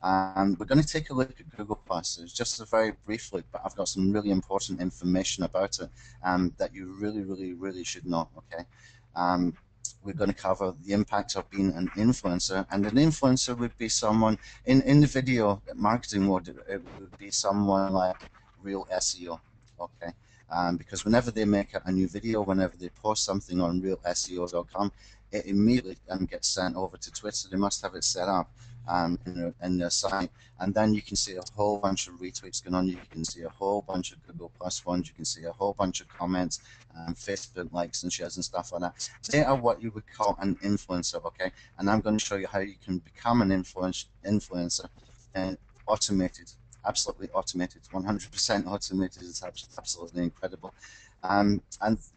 We're going to take a look at Google Plus. It's just a very brief look, but I've got some really important information about it that you really should know. Okay, we're going to cover the impact of being an influencer, and an influencer would be someone in the video marketing world. It would be someone like real SEO. Okay. Because whenever they make a new video, whenever they post something on realseo.com, it immediately gets sent over to Twitter. They must have it set up in their site, and then you can see a whole bunch of retweets going on. You can see a whole bunch of Google Plus ones. You can see a whole bunch of comments, Facebook likes and shares and stuff like that. They are what you would call an influencer, okay? And I'm going to show you how you can become an influencer and automated. Absolutely automated, 100% automated. It's absolutely incredible. And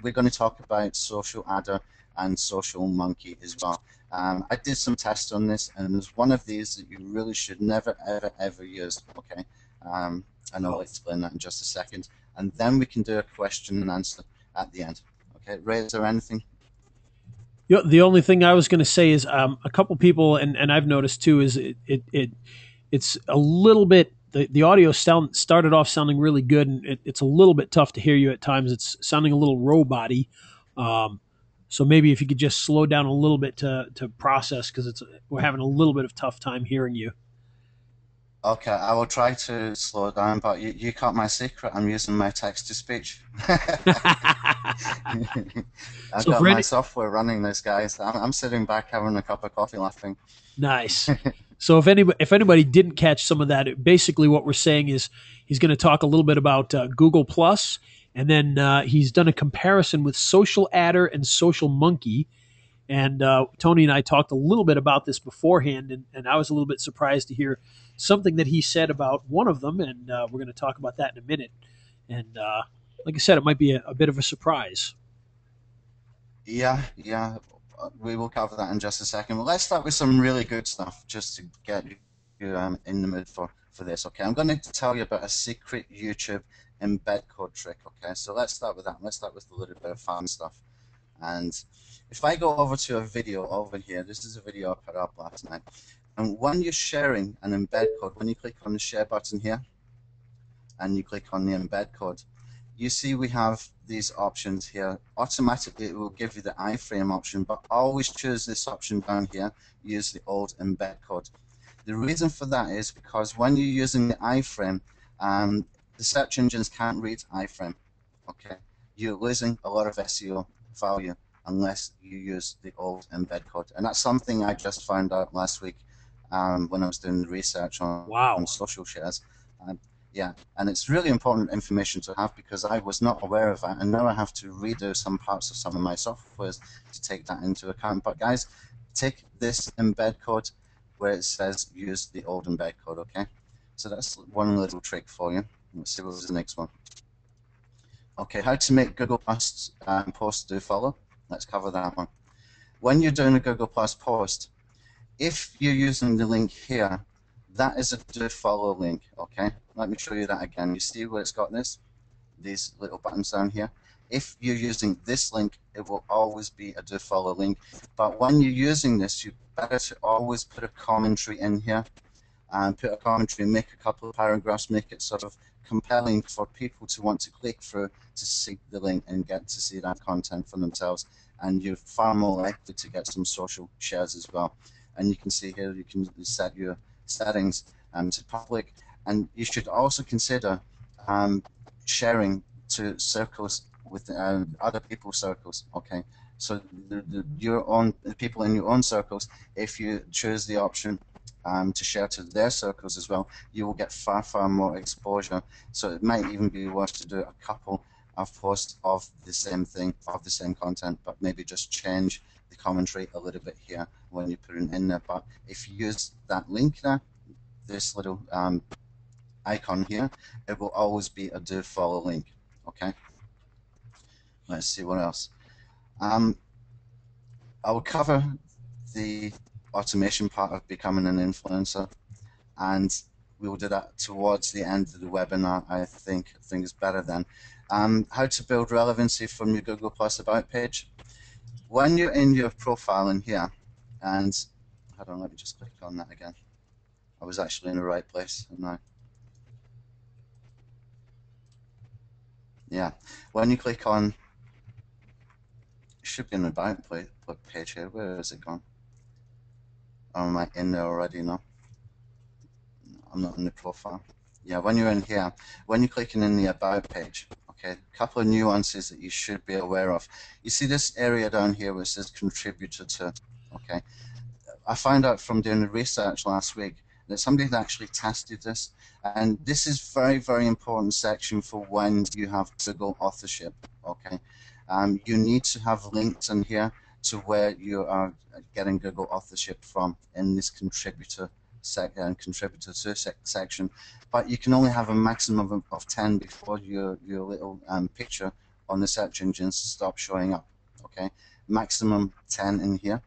we're going to talk about Social Adder and Social Monkey as well. I did some tests on this, and there's one of these that you really should never, ever use. Okay, and I'll explain that in just a second. And then we can do a question and answer at the end. Okay, Ray, is there anything? Yeah, the only thing I was going to say is a couple people, and I've noticed too, is it's a little bit. The audio started off sounding really good, and it's a little bit tough to hear you at times. It's sounding a little robot-y. So maybe if you could just slow down a little bit to process, because we're having a little bit of tough time hearing you. Okay, I will try to slow down, but you caught my secret. I'm using my text-to-speech. I've So got for my any, software running this, guys. I'm sitting back having a cup of coffee laughing. Nice. So if anybody didn't catch some of that, basically what we're saying is he's going to talk a little bit about Google Plus, and then he's done a comparison with Social Adder and Social Monkey. And Tony and I talked a little bit about this beforehand, and I was a little bit surprised to hear something that he said about one of them, and we're going to talk about that in a minute. And like I said, it might be a bit of a surprise. Yeah, we will cover that in just a second. But let's start with some really good stuff just to get you in the mood for this. Okay, I'm going to tell you about a secret YouTube embed code trick. Okay, so let's start with that. Let's start with a little bit of fun stuff. And if I go over to a video over here, this is a video I put up last night. And when you're sharing an embed code, when you click on the share button here, and you click on the embed code, you see we have these options here. Automatically it will give you the iframe option, but always choose this option down here, use the old embed code. The reason for that is because when you're using the iframe, the search engines can't read iframe. Okay, you're losing a lot of SEO value unless you use the old embed code. And that's something I just found out last week when I was doing the research on Wow. social shares. Yeah, and it's really important information to have because I was not aware of that, and now I have to redo some parts of some of my softwares to take that into account. But guys, take this embed code where it says use the old embed code, okay? So that's one little trick for you. Let's see what's the next one. Okay, how to make Google Plus posts do follow. Let's cover that one. When you're doing a Google Plus post, if you're using the link here, that is a do follow link, okay? Let me show you that again. You see where it's got these little buttons down here? If you're using this link, it will always be a do follow link. But when you're using this, you better to always put a commentary in here, and put a commentary, make a couple of paragraphs, make it sort of compelling for people to want to click through to see the link and get to see that content for themselves. And you're far more likely to get some social shares as well. And you can see here, you can set your settings to public, and you should also consider sharing to circles with other people's circles. Okay, so the people in your own circles, if you choose the option to share to their circles as well, you will get far more exposure. So it might even be worth to do a couple of posts of the same thing, of the same content, but maybe just change the commentary a little bit here when you put it in there. But if you use that link there, this little icon here, it will always be a do follow link. Okay, let's see what else. I will cover the automation part of becoming an influencer, and we will do that towards the end of the webinar. I think is better then. How to build relevancy from your Google Plus About page. When you're in your profile in here, and hold on, let me just click on that again. I was actually in the right place. And yeah, when you click on, it should be in the about page here. Where is it gone? Or am I in there already? No, I'm not in the profile. Yeah, when you're in here, when you're clicking in the about page, okay, a couple of nuances that you should be aware of. You see this area down here where it says contributor to, okay. I found out from doing the research last week that somebody had actually tested this, and this is very, very important section for when you have Google authorship, okay. You need to have links in here to where you are getting Google authorship from in this contributor section, but you can only have a maximum of 10 before your little picture on the search engines stop showing up, okay. Maximum 10 in here.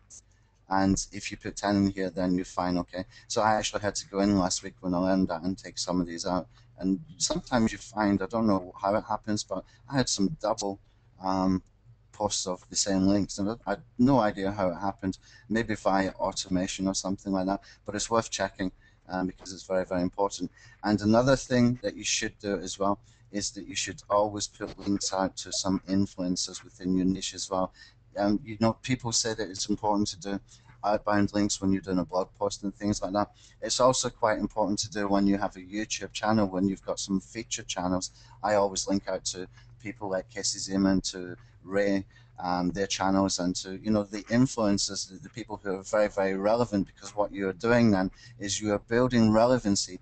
And if you put 10 in here, then you're fine, okay? So I actually had to go in last week when I learned that and take some of these out. And sometimes you find, I don't know how it happens, but I had some double posts of the same links, and I had no idea how it happened. Maybe via automation or something like that, but it's worth checking because it's very, very important. And another thing that you should do as well is that you should always put links out to some influencers within your niche as well. You know, people say that it's important to do outbound links when you're doing a blog post and things like that. It's also quite important to do when you have a YouTube channel, when you've got some featured channels. I always link out to people like Casey Zeman, to Ray, their channels, and to, you know, the influencers, the people who are very, very relevant, because what you're doing then is you are building relevancy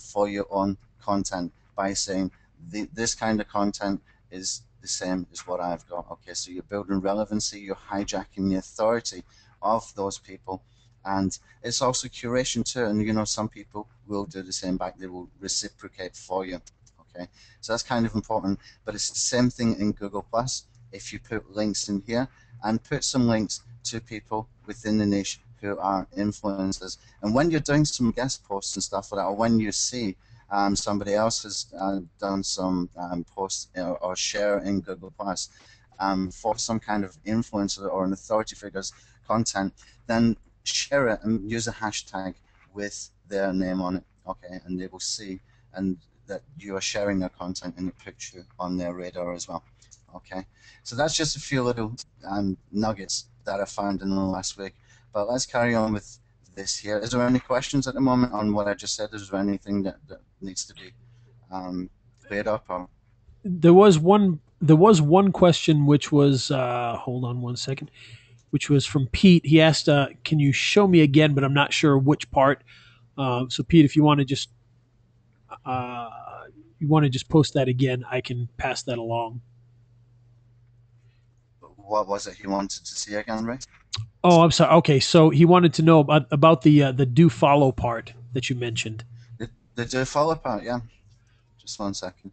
for your own content by saying this kind of content is the same as what I've got. Okay, so you're building relevancy, you're hijacking the authority of those people, and it's also curation too. And you know, some people will do the same back; they will reciprocate for you. Okay, so that's kind of important. But it's the same thing in Google Plus. If you put links in here and put some links to people within the niche who are influencers, and when you're doing some guest posts and stuff like that, or when you see somebody else has done some post or share in Google Plus for some kind of influencer or an authority figure's content, then share it and use a hashtag with their name on it, okay, and they will see and that you are sharing their content and it puts you on their radar as well, okay. So that's just a few little nuggets that I found in the last week, but let's carry on with this here. Is there any questions at the moment on what I just said? Is there anything that needs to be cleared up? Or? There was one question which was hold on one second, which was from Pete. He asked, "Can you show me again?" But I'm not sure which part. So Pete, if you want to just post that again, I can pass that along. What was it he wanted to see again, Ray? Oh, I'm sorry. Okay, so he wanted to know about the do follow part that you mentioned. The do follow part, yeah. Just 1 second.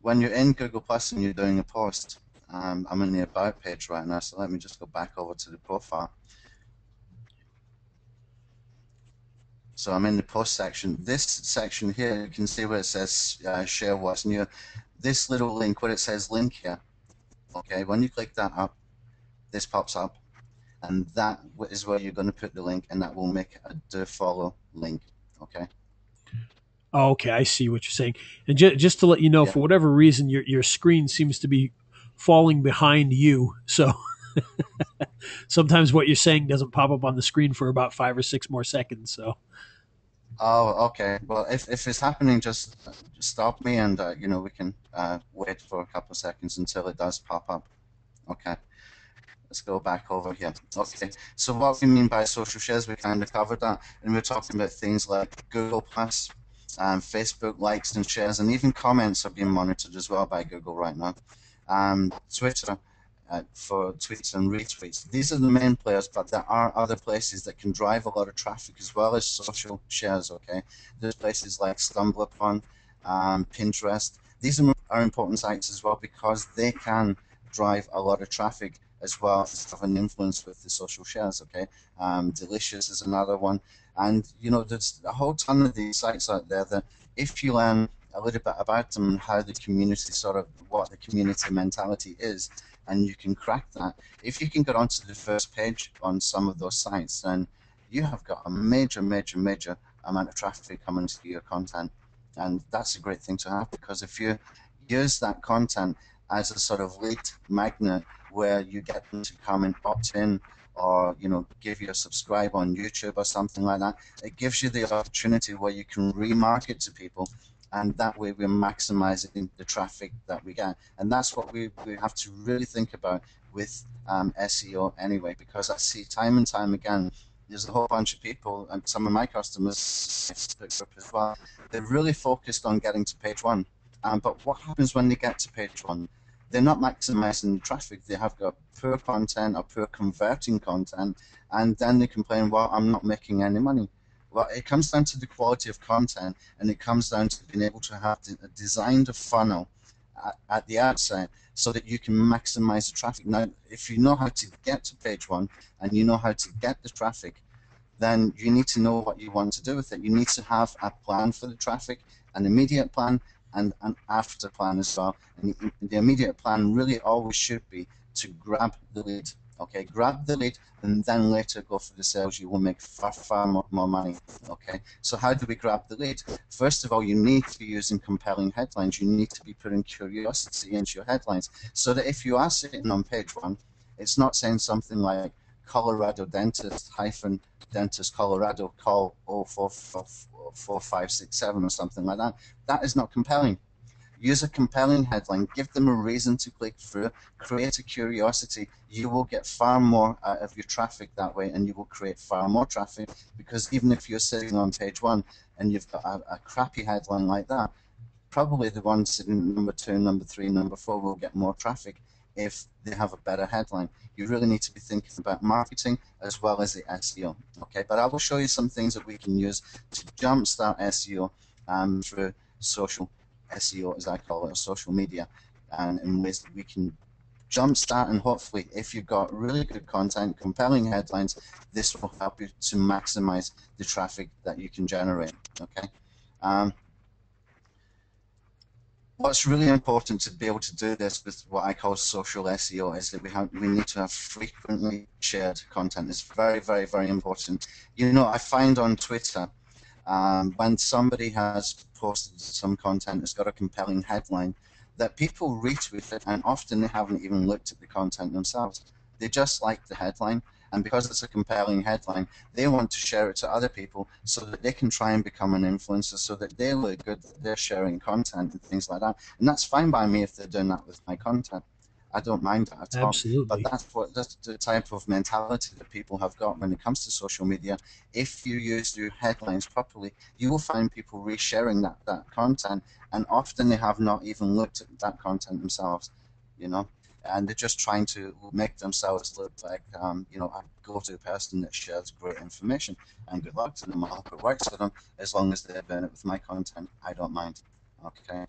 When you're in Google Plus and you're doing a post, I'm in the about page right now, so let me just go back over to the profile. So I'm in the post section. This section here, you can see where it says share what's new. This little link where it says link here, okay, when you click that up, this pops up, and that is where you're going to put the link, and that will make a do follow link, okay. Oh, okay, I see what you're saying. And just to let you know, Yeah. for whatever reason, your screen seems to be falling behind you. So sometimes what you're saying doesn't pop up on the screen for about 5 or 6 more seconds. So. Oh, okay. Well, if it's happening, just stop me, and you know, we can wait for a couple of seconds until it does pop up. Okay. Let's go back over here. Okay, so what we mean by social shares, we kind of covered that, and we're talking about things like Google Plus, Facebook likes and shares, and even comments are being monitored as well by Google right now. Twitter for tweets and retweets. These are the main players, but there are other places that can drive a lot of traffic as well as social shares. Okay, there's places like StumbleUpon, Pinterest. These are important sites as well because they can drive a lot of traffic as well as have an influence with the social shares, okay? Delicious is another one. And, you know, there's a whole ton of these sites out there that if you learn a little bit about them and how the community what the community mentality is, and you can crack that, if you can get onto the first page on some of those sites, then you have got a major, major, major amount of traffic coming to your content. And that's a great thing to have, because if you use that content as a sort of lead magnet where you get them to come and opt in, or give you a subscribe on YouTube or something like that, it gives you the opportunity where you can remarket to people, and that way we're maximizing the traffic that we get. And that's what we have to really think about with SEO anyway, because I see time and time again there's a whole bunch of people, and some of my customers Facebook group as well, they're really focused on getting to page one. But what happens when they get to page one? They're not maximizing the traffic. They have got poor content or poor converting content, and then they complain, well, I'm not making any money. Well, it comes down to the quality of content, and it comes down to being able to have designed a funnel at the outset so that you can maximize the traffic. Now, if you know how to get to page one and you know how to get the traffic, then you need to know what you want to do with it. You need to have a plan for the traffic, an immediate plan, and an after plan as well. And the immediate plan really always should be to grab the lead. Okay, grab the lead and then later go for the sales. You will make far more money. Okay, so how do we grab the lead? First of all, you need to be using compelling headlines. You need to be putting curiosity into your headlines, so that if you are sitting on page one, it's not saying something like Colorado dentist hyphen dentist Colorado call 044567 or something like that. That is not compelling. Use a compelling headline, give them a reason to click through, create a curiosity. You will get far more out of your traffic that way, and you will create far more traffic, because even if you're sitting on page one and you've got a crappy headline like that, probably the ones sitting number 2, number 3, number 4 will get more traffic if they have a better headline. You really need to be thinking about marketing as well as the SEO. Okay, but I will show you some things that we can use to jumpstart SEO through social SEO, as I call it, or social media, and in ways that we can jumpstart. And hopefully, if you've got really good content, compelling headlines, this will help you to maximize the traffic that you can generate. Okay. What's really important to be able to do this with what I call social SEO is that we need to have frequently shared content. It's very important. I find on Twitter, when somebody has posted some content that's got a compelling headline, that people retweet it, and often they haven't even looked at the content themselves. They just like the headline, and because it's a compelling headline, they want to share it to other people so that they can try and become an influencer, so that they look good, that they're sharing content and things like that. And that's fine by me if they're doing that with my content. I don't mind that at all. Absolutely. But that's the type of mentality that people have got when it comes to social media. If you use your headlines properly, you will find people resharing that content, and often they have not even looked at that content themselves, and they're just trying to make themselves look like a go-to person that shares great information. And good luck to them. I hope it works for them. As long as they're doing it with my content, I don't mind. Okay.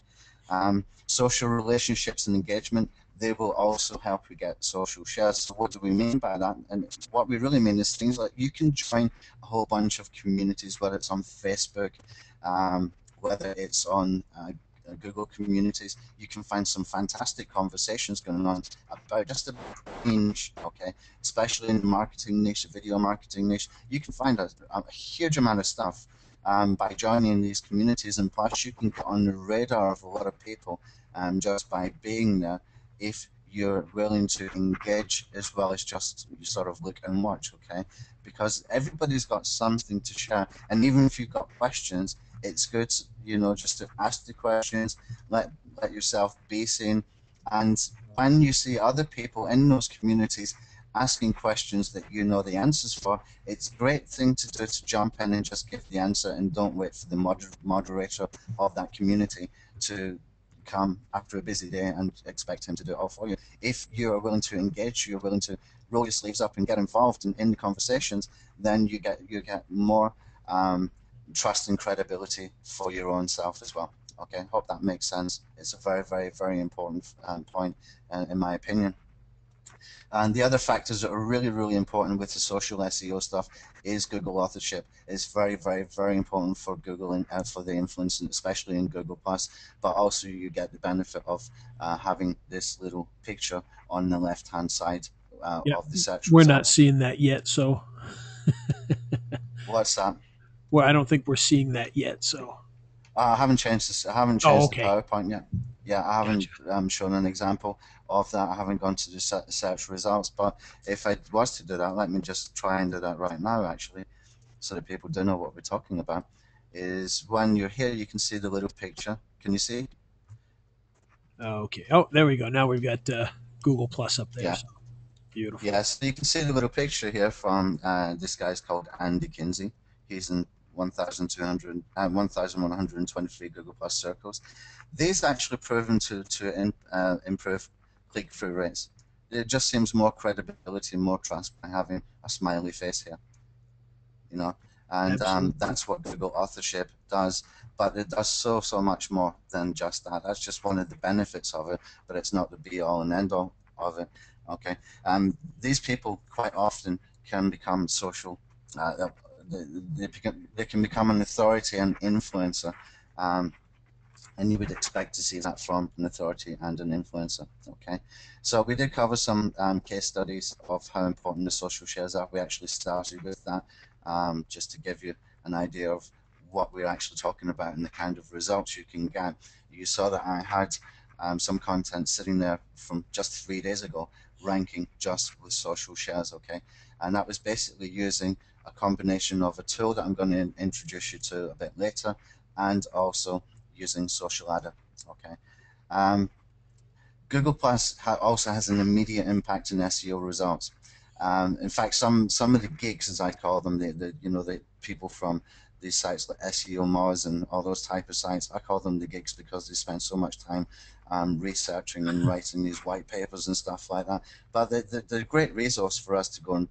Social relationships and engagement, they will also help you get social shares. So what do we mean by that? And what we really mean is things like you can join a whole bunch of communities, whether it's on Facebook, whether it's on Google communities. You can find some fantastic conversations going on about just a range, okay, especially in the marketing niche, the video marketing niche. You can find a huge amount of stuff by joining these communities, and plus you can get on the radar of a lot of people just by being there, if you're willing to engage as well as just sort of look and watch, okay? Because everybody's got something to share, and even if you've got questions, it's good, just to ask the questions, let yourself be seen, and when you see other people in those communities asking questions that you know the answers for, it's a great thing to do to jump in and just give the answer, and don't wait for the moderator of that community to come after a busy day and expect him to do it all for you. If you are willing to engage, you're willing to roll your sleeves up and get involved in the conversations, then you get more trust and credibility for your own self as well. Okay, hope that makes sense. It's a very important point in my opinion. And the other factors that are really important with the social SEO stuff is Google authorship. It's very important for Google and for the influence, especially in Google Plus. But also you get the benefit of having this little picture on the left-hand side of the search We're result. not seeing that yet, so. What's that? Well, I don't think we're seeing that yet. So. I haven't changed this. I haven't Oh, changed the okay. PowerPoint yet. Yeah, I haven't Gotcha. shown an example of that. I haven't gone to the search results. But if I was to do that, let me just try and do that right now, actually, so that people do know what we're talking about. Is when you're here, you can see the little picture. Can you see? Okay. Oh, there we go. Now we've got Google Plus up there. Yeah. So beautiful. Yeah, so you can see the little picture here from this guy's called Andy Kinsey. He's in 1,123 Google Plus circles. These actually proven to improve click-through rates. It just seems more credibility and more trust by having a smiley face here, you know. And Absolutely. that's what Google authorship does, but it does so much more than just that. That's just one of the benefits of it, but it's not the be-all and end-all of it. Okay, these people quite often can become social. They can become an authority and influencer, um, and you would expect to see that from an authority and an influencer. Okay, so we did cover some case studies of how important the social shares are. We actually started with that just to give you an idea of what we're actually talking about and the kind of results you can get. You saw that I had some content sitting there from just 3 days ago ranking just with social shares, okay? And that was basically using a combination of a tool that I'm going to introduce you to a bit later and also using Social Adder, okay? Google Plus also has an immediate impact in SEO results. In fact, some of the geeks, as I call them, the people from these sites like SEO Moz and all those type of sites, I call them the geeks because they spend so much time researching and writing these white papers and stuff like that. But they're a great resource for us to go and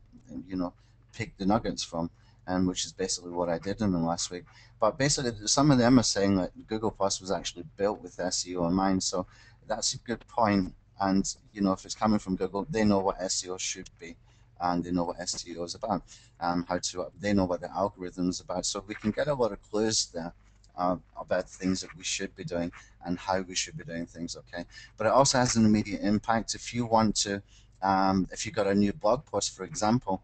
pick the nuggets from, and which is basically what I did in the last week. But basically, some of them are saying that Google Plus was actually built with SEO in mind, so that's a good point. And if it's coming from Google, they know what SEO should be, and they know what SEO is about, they know what the algorithm is about. So we can get a lot of clues there about things that we should be doing and how we should be doing things. Okay, but it also has an immediate impact. If you want to, if you got a new blog post, for example,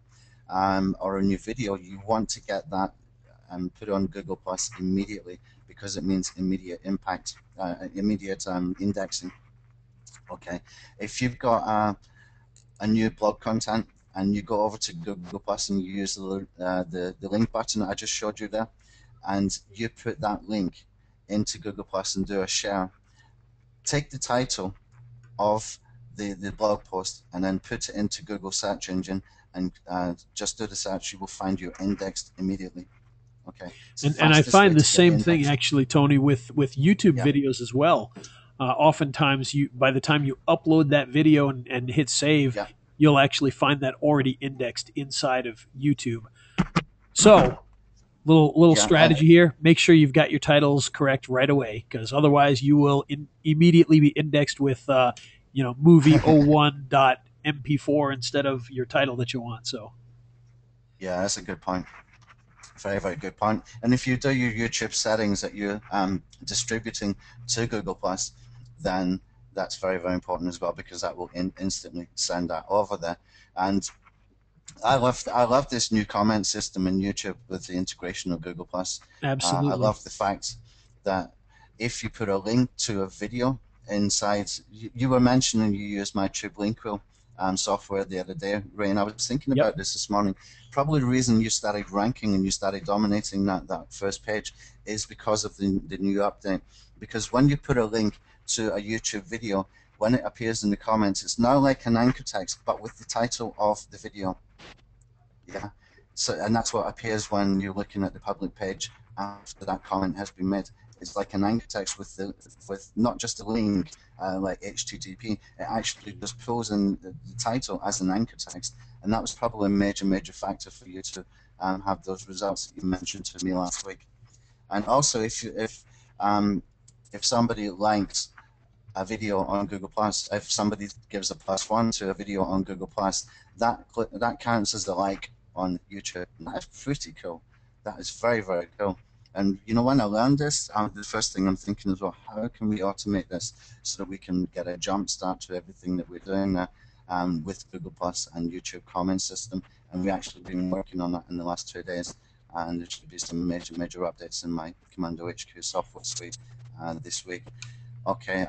or a new video, you want to get that and put it on Google Plus immediately because it means immediate impact, immediate indexing. Okay, if you've got a new blog content and you go over to Google Plus and you use the link button that I just showed you there, and you put that link into Google Plus and do a share, take the title of the blog post and then put it into Google search engine and just do the search, you will find you're indexed immediately. Okay, it's the And I fastest way find the to get same thing indexed. actually, Tony, with YouTube Yeah, videos as well. Oftentimes, by the time you upload that video and hit save, yeah, you'll actually find that already indexed inside of YouTube. So, little yeah. strategy here: make sure you've got your titles correct right away, because otherwise, you will immediately be indexed with movie 01.mp4 instead of your title that you want. So. Yeah, that's a good point. Very good point. And if you do your YouTube settings that you're distributing to Google Plus, then that's very important as well because that will instantly send that over there. And I love this new comment system in YouTube with the integration of Google Plus. I Absolutely. love the fact that if you put a link to a video inside, you were mentioning you used my Tube link wheel software the other day, Ray, and I was thinking Yep. about this morning. Probably the reason you started ranking and you started dominating that first page is because of the new update. Because when you put a link to a YouTube video, when it appears in the comments, it's now like an anchor text, but with the title of the video. Yeah. So, and that's what appears when you're looking at the public page after that comment has been made. It's like an anchor text with not just a link like HTTP. It actually just pulls in the title as an anchor text, and that was probably a major factor for you to have those results that you mentioned to me last week. And also, if somebody likes a video on Google Plus, if somebody gives a +1 to a video on Google Plus, that counts as a like on YouTube. And that's pretty cool. That is very cool. And when I learned this, the first thing I'm thinking is, well, how can we automate this so that we can get a jump start to everything that we're doing there with Google Plus and YouTube comment system? And we actually been working on that in the last 2 days. and there should be some major updates in my Commando HQ software suite this week. Okay.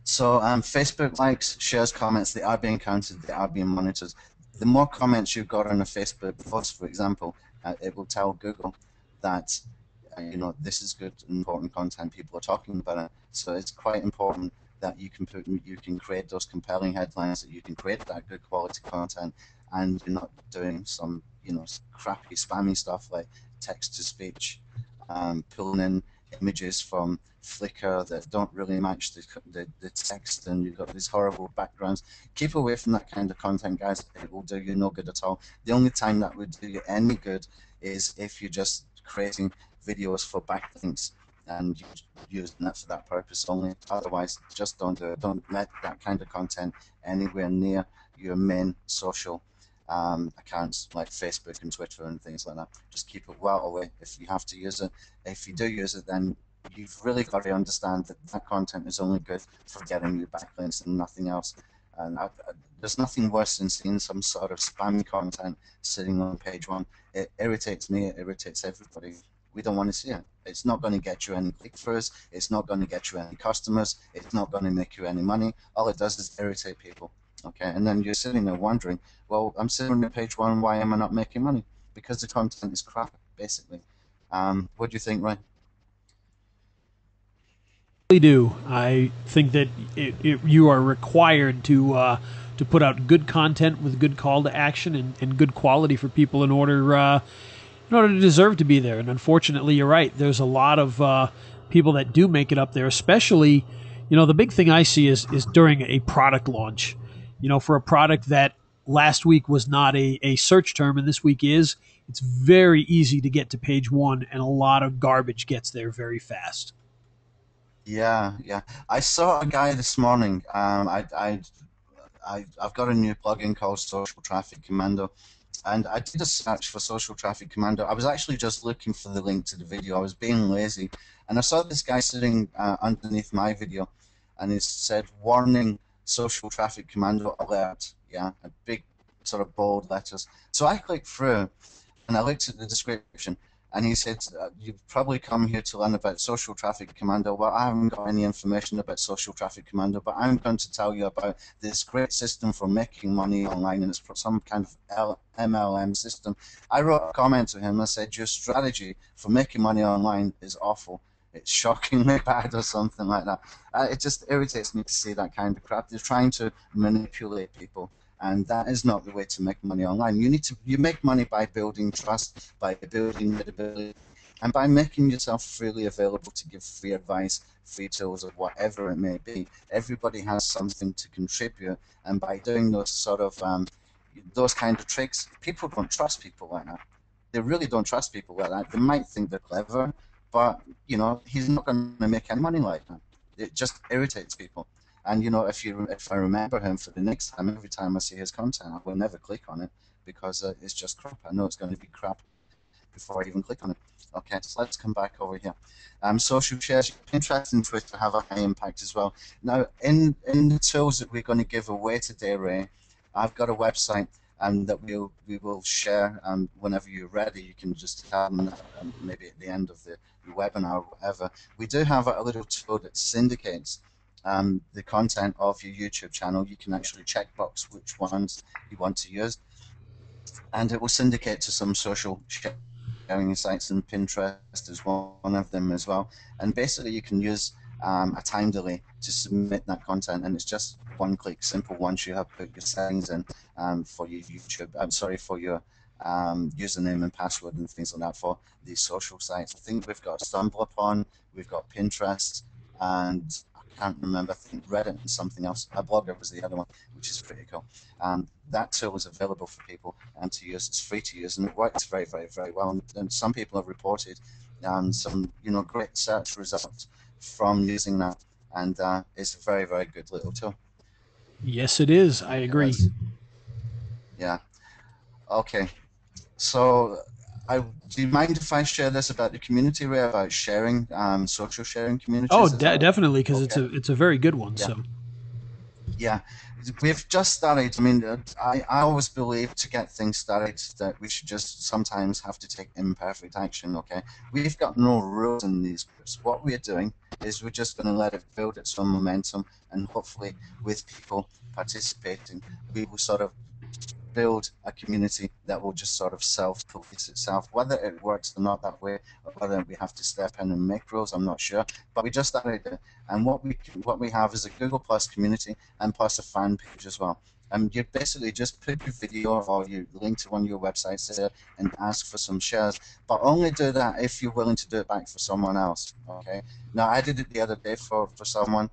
So Facebook likes, shares, comments, they are being counted, they are being monitored. The more comments you've got on a Facebook post, for example, it will tell Google that this is good, important content. People are talking about it. So it's quite important that you can create those compelling headlines, that you can create that good quality content, and you're not doing some crappy spammy stuff like text to speech, pulling in images from Flickr that don't really match the text, and you've got these horrible backgrounds. Keep away from that kind of content, guys. It will do you no good at all. The only time that would do you any good is if you're just creating videos for backlinks and using that for that purpose only. Otherwise, just don't do it. Don't let that kind of content anywhere near your main social accounts like Facebook and Twitter and things like that. Just keep it well away if you have to use it. If you do use it, then you've really got to understand that that content is only good for getting you backlinks and nothing else. And there's nothing worse than seeing some sort of spammy content sitting on page one. It irritates me, it irritates everybody. We don't want to see it. It's not going to get you any click-throughs, it's not going to get you any customers, it's not going to make you any money. All it does is irritate people. Okay, and then you're sitting there wondering, well, I'm sitting on page one, why am I not making money? Because the content is crap, basically. What do you think, Ryan? I do. I think that you are required to put out good content with good call to action and good quality for people in order to deserve to be there. And unfortunately, you're right. There's a lot of people that do make it up there, especially, the big thing I see is during a product launch. For a product that last week was not a search term and this week is, it's very easy to get to page one, and a lot of garbage gets there very fast. Yeah. I saw a guy this morning. I've got a new plugin called Social Traffic Commando, and I did a search for Social Traffic Commando. I was actually just looking for the link to the video. I was being lazy, and I saw this guy sitting underneath my video, and it said, "Warning, Social Traffic Commando alert." Yeah, a big sort of bold letters. So I clicked through, and I looked at the description, and he said, "You've probably come here to learn about Social Traffic Commando." Well, I haven't got any information about Social Traffic Commando, but I'm going to tell you about this great system for making money online, and it's some kind of MLM system. I wrote a comment to him. I said, "Your strategy for making money online is awful. It's shockingly bad," or something like that. It just irritates me to see that kind of crap. They're trying to manipulate people, and that is not the way to make money online. You make money by building trust, by building credibility, and by making yourself freely available to give free advice, free tools, or whatever it may be. Everybody has something to contribute, and by doing those kind of tricks, people don't trust people like that. They really don't trust people like that. They might think they're clever, but he's not going to make any money like that. It just irritates people. And if I remember him for the next time, every time I see his content, I will never click on it because it's just crap. I know it's going to be crap before I even click on it. Okay, so let's come back over here. Social shares, Pinterest and Twitter have a high impact as well. Now, in the tools that we're going to give away today, Ray, I've got a website that we will share whenever you're ready. You can just tell them maybe at the end of the webinar or whatever. We do have a little tool that syndicates the content of your YouTube channel. You can actually checkbox which ones you want to use, and it will syndicate to some social sharing sites, and Pinterest is one of them as well. And basically you can use a time delay to submit that content, and it's just one click, simple, once you have put your settings in for your YouTube, for your username and password and things like that for these social sites. I think we've got StumbleUpon, we've got Pinterest, and I can't remember, I think Reddit and something else. Blogger was the other one, which is pretty cool. That tool is available for people to use. It's free to use, and it works very, very, very well. And some people have reported some great search results from using that, and it's a very, very good little tool. Yes, it is. I agree. Yeah. Okay. So, do you mind if I share this about the community, Ray, about sharing, social sharing communities? Oh, definitely, because it's a very good one. Yeah. So. Yeah. we've just started. I mean, I always believe to get things started that we should just sometimes have to take imperfect action, okay? We've got no rules in these groups. What we're doing is we're just going to let it build its own momentum, and hopefully with people participating, we will sort of build a community that will just sort of self-police itself. Whether it works or not that way, or whether we have to step in and make rules, I'm not sure. But we just started it, and what we have is a Google Plus community and plus a fan page as well. And you basically just put your video or you link to one of your websites there and ask for some shares. But only do that if you're willing to do it back for someone else. Okay. Now I did it the other day for someone.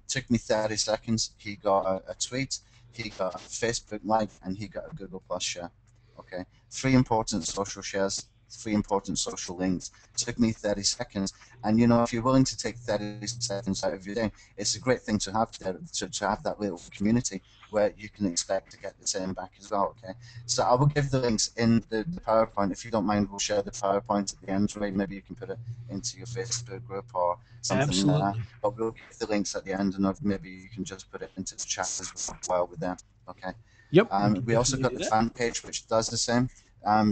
Took me 30 seconds. He got a tweet. He got a Facebook like, and he got a Google Plus share. Okay, 3 important social shares, 3 important social links. It took me 30 seconds, and you know, if you're willing to take 30 seconds out of your day, it's a great thing to have there, to have that little community where you can expect to get the same back as well. Okay, so I will give the links in the PowerPoint. If you don't mind, we'll share the PowerPoint at the end. Right? Maybe you can put it into your Facebook group or something Absolutely. like that. But we'll give the links at the end, and maybe you can just put it into the chat as well with them. Okay. Yep. We also got the fan page, which does the same.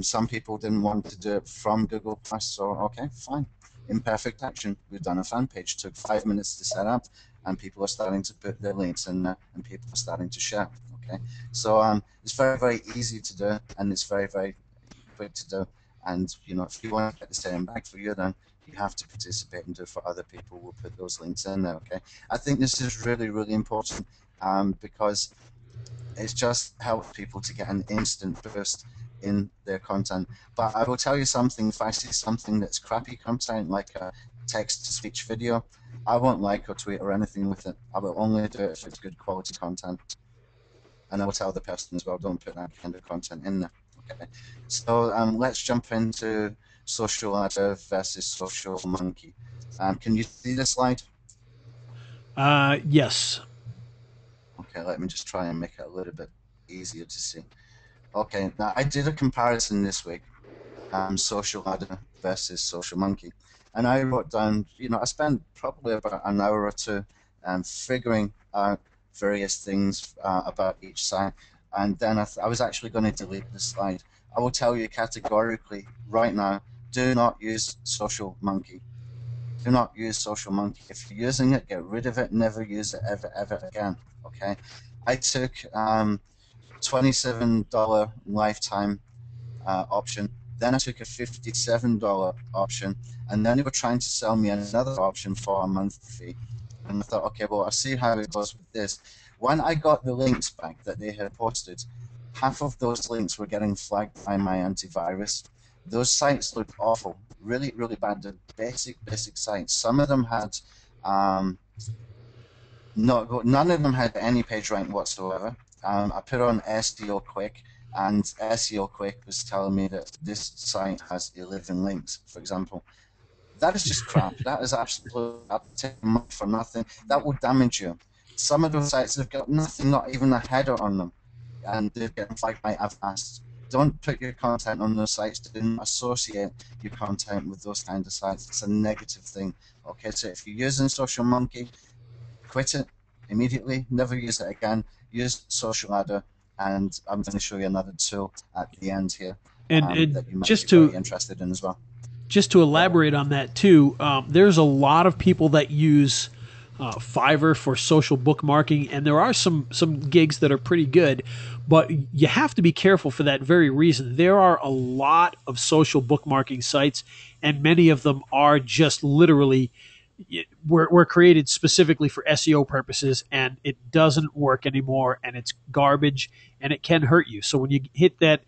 Some people didn't want to do it from Google Plus, so okay, fine. Imperfect action. We've done a fan page. Took 5 minutes to set up, and people are starting to put their links in there, and people are starting to share. Okay, so it's very, very easy to do, and it's very, very quick to do. And you know, if you want to get the same back for you, then you have to participate and do it for other people. We'll put those links in there. Okay, I think this is really, really important because it's just helps people to get an instant boost in their content. But I will tell you something, if I see something that's crappy content, like a text-to-speech video, I won't like or tweet or anything with it. I will only do it if it's good quality content. And I will tell the person as well, don't put that kind of content in there. Okay. So let's jump into social adder versus social monkey. Can you see the slide? Yes. Okay, let me just try and make it a little bit easier to see. Okay, now I did a comparison this week, social adder versus social monkey, and I wrote down, you know, I spent probably about an hour or two figuring out various things about each site, and then I was actually going to delete the slide. I will tell you categorically right now, do not use social monkey. Do not use social monkey. If you're using it, get rid of it. Never use it ever, ever again. Okay. I took $27 lifetime option. Then I took a $57 option, and then they were trying to sell me another option for a monthly fee. And I thought, okay, well, I'll see how it goes with this. When I got the links back that they had posted, half of those links were getting flagged by my antivirus. Those sites looked awful, really, really bad. The basic sites. Some of them had none of them had any page rank whatsoever. I put on SEO Quick, and SEO Quick was telling me that this site has 11 links, for example. That is just crap. That is absolutely for nothing. That will damage you. Some of those sites have got nothing, not even a header on them, and they're getting flagged by Avast. Don't put your content on those sites. Do not associate your content with those kind of sites. It's a negative thing. Okay, so if you're using Social Monkey, quit it immediately. Never use it again. Use Social Adder, and I'm going to show you another tool at the end here And that you might just be very to interested in as well. just to elaborate on that too, there's a lot of people that use Fiverr for social bookmarking, and there are some gigs that are pretty good, but you have to be careful for that very reason. There are a lot of social bookmarking sites, and many of them are just literally were created specifically for SEO purposes, and it doesn't work anymore, and it's garbage, and it can hurt you. So when you hit that,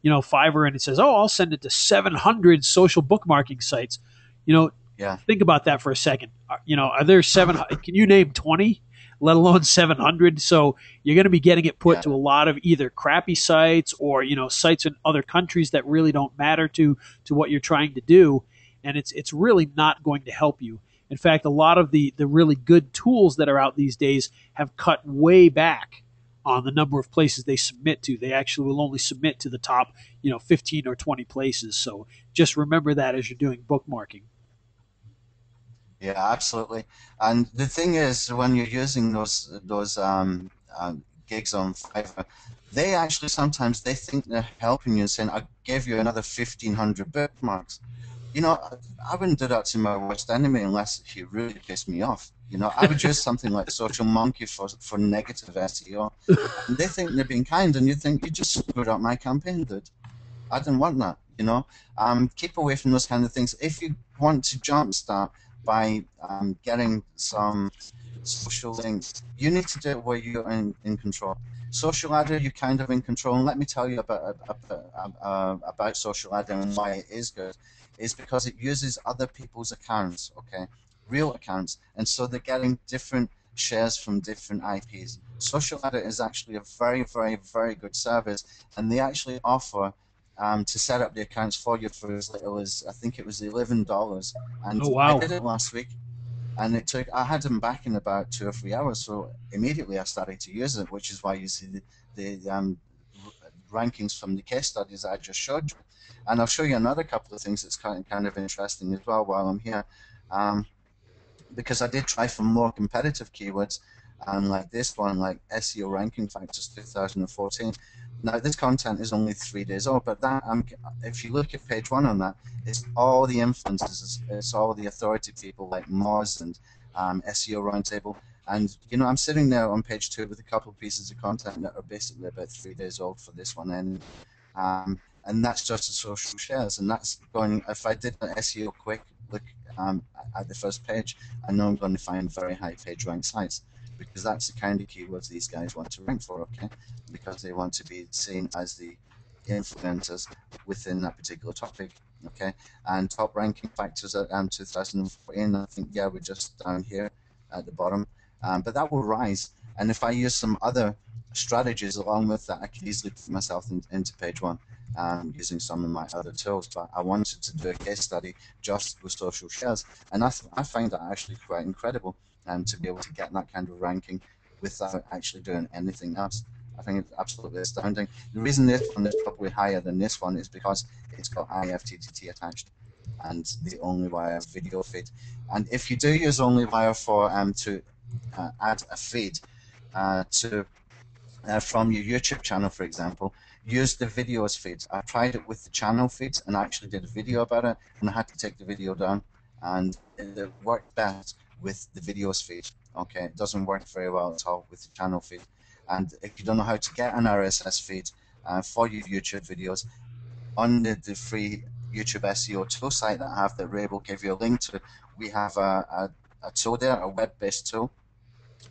Fiverr, and it says, "Oh, I'll send it to 700 social bookmarking sites," Yeah. think about that for a second. Are there seven? Can you name 20? Let alone 700. So you're going to be getting it put to a lot of either crappy sites or sites in other countries that really don't matter to what you're trying to do, and it's really not going to help you. In fact, a lot of the really good tools that are out these days have cut way back on the number of places they submit to. They actually will only submit to the top 15 or 20 places. So just remember that as you're doing bookmarking. Yeah, absolutely. And the thing is, when you're using those gigs on Fiverr, they actually sometimes they think they're helping you and saying, "I'll give you another 1,500 bookmarks." You know, I wouldn't do that to my worst enemy unless he really pissed me off. You know, I would use something like Social Monkey for negative SEO, and they think they're being kind, and you think you just screwed up my campaign, dude. I didn't want that. You know, keep away from those kind of things. If you want to jumpstart by getting some social links, you need to do it where you're in control. Social Adder, you're kind of in control, and let me tell you about Social Adder and why it is good. Is because it uses other people's accounts, okay, real accounts, and so they're getting different shares from different IPs. Social Adder is actually a very, very, very good service, and they actually offer to set up the accounts for you for as little as, I think it was $11, and Oh, I wow. did it last week. And I had them back in about 2 or 3 hours, so immediately I started to use it, which is why you see the rankings from the case studies that I just showed you. And I'll show you another couple of things that's kind of interesting as well while I'm here, because I did try for more competitive keywords, like this one, like SEO Ranking Factors 2014. Now, this content is only 3 days old, but that if you look at page 1 on that, it's all the influencers, it's all the authority people like Moz and SEO Roundtable. And, you know, I'm sitting there on page 2 with a couple of pieces of content that are basically about 3 days old for this one. And that's just the social shares. And that's going, if I did an SEO quick look at the first page, I know I'm going to find very high page rank sites, because that's the kind of keywords these guys want to rank for, okay? Because they want to be seen as the influencers within that particular topic, okay? And top ranking factors at 2014, I think, yeah, we're just down here at the bottom, but that will rise. And if I use some other strategies along with that, I could easily put myself into page 1 using some of my other tools. But I wanted to do a case study just with social shares, and I find that actually quite incredible. To be able to get that kind of ranking without actually doing anything else. I think it's absolutely astounding. The reason this one is probably higher than this one is because it's got IFTTT attached and the Onlywire video feed. And if you do use Onlywire for to add a feed from your YouTube channel, for example, use the videos feeds. I tried it with the channel feeds and I actually did a video about it, and I had to take the video down, and it worked best with the videos feed. Okay, it doesn't work very well at all with the channel feed. And if you don't know how to get an RSS feed for your YouTube videos, on the free YouTube SEO tool site that I have that Ray will give you a link to, we have a tool there, a web-based tool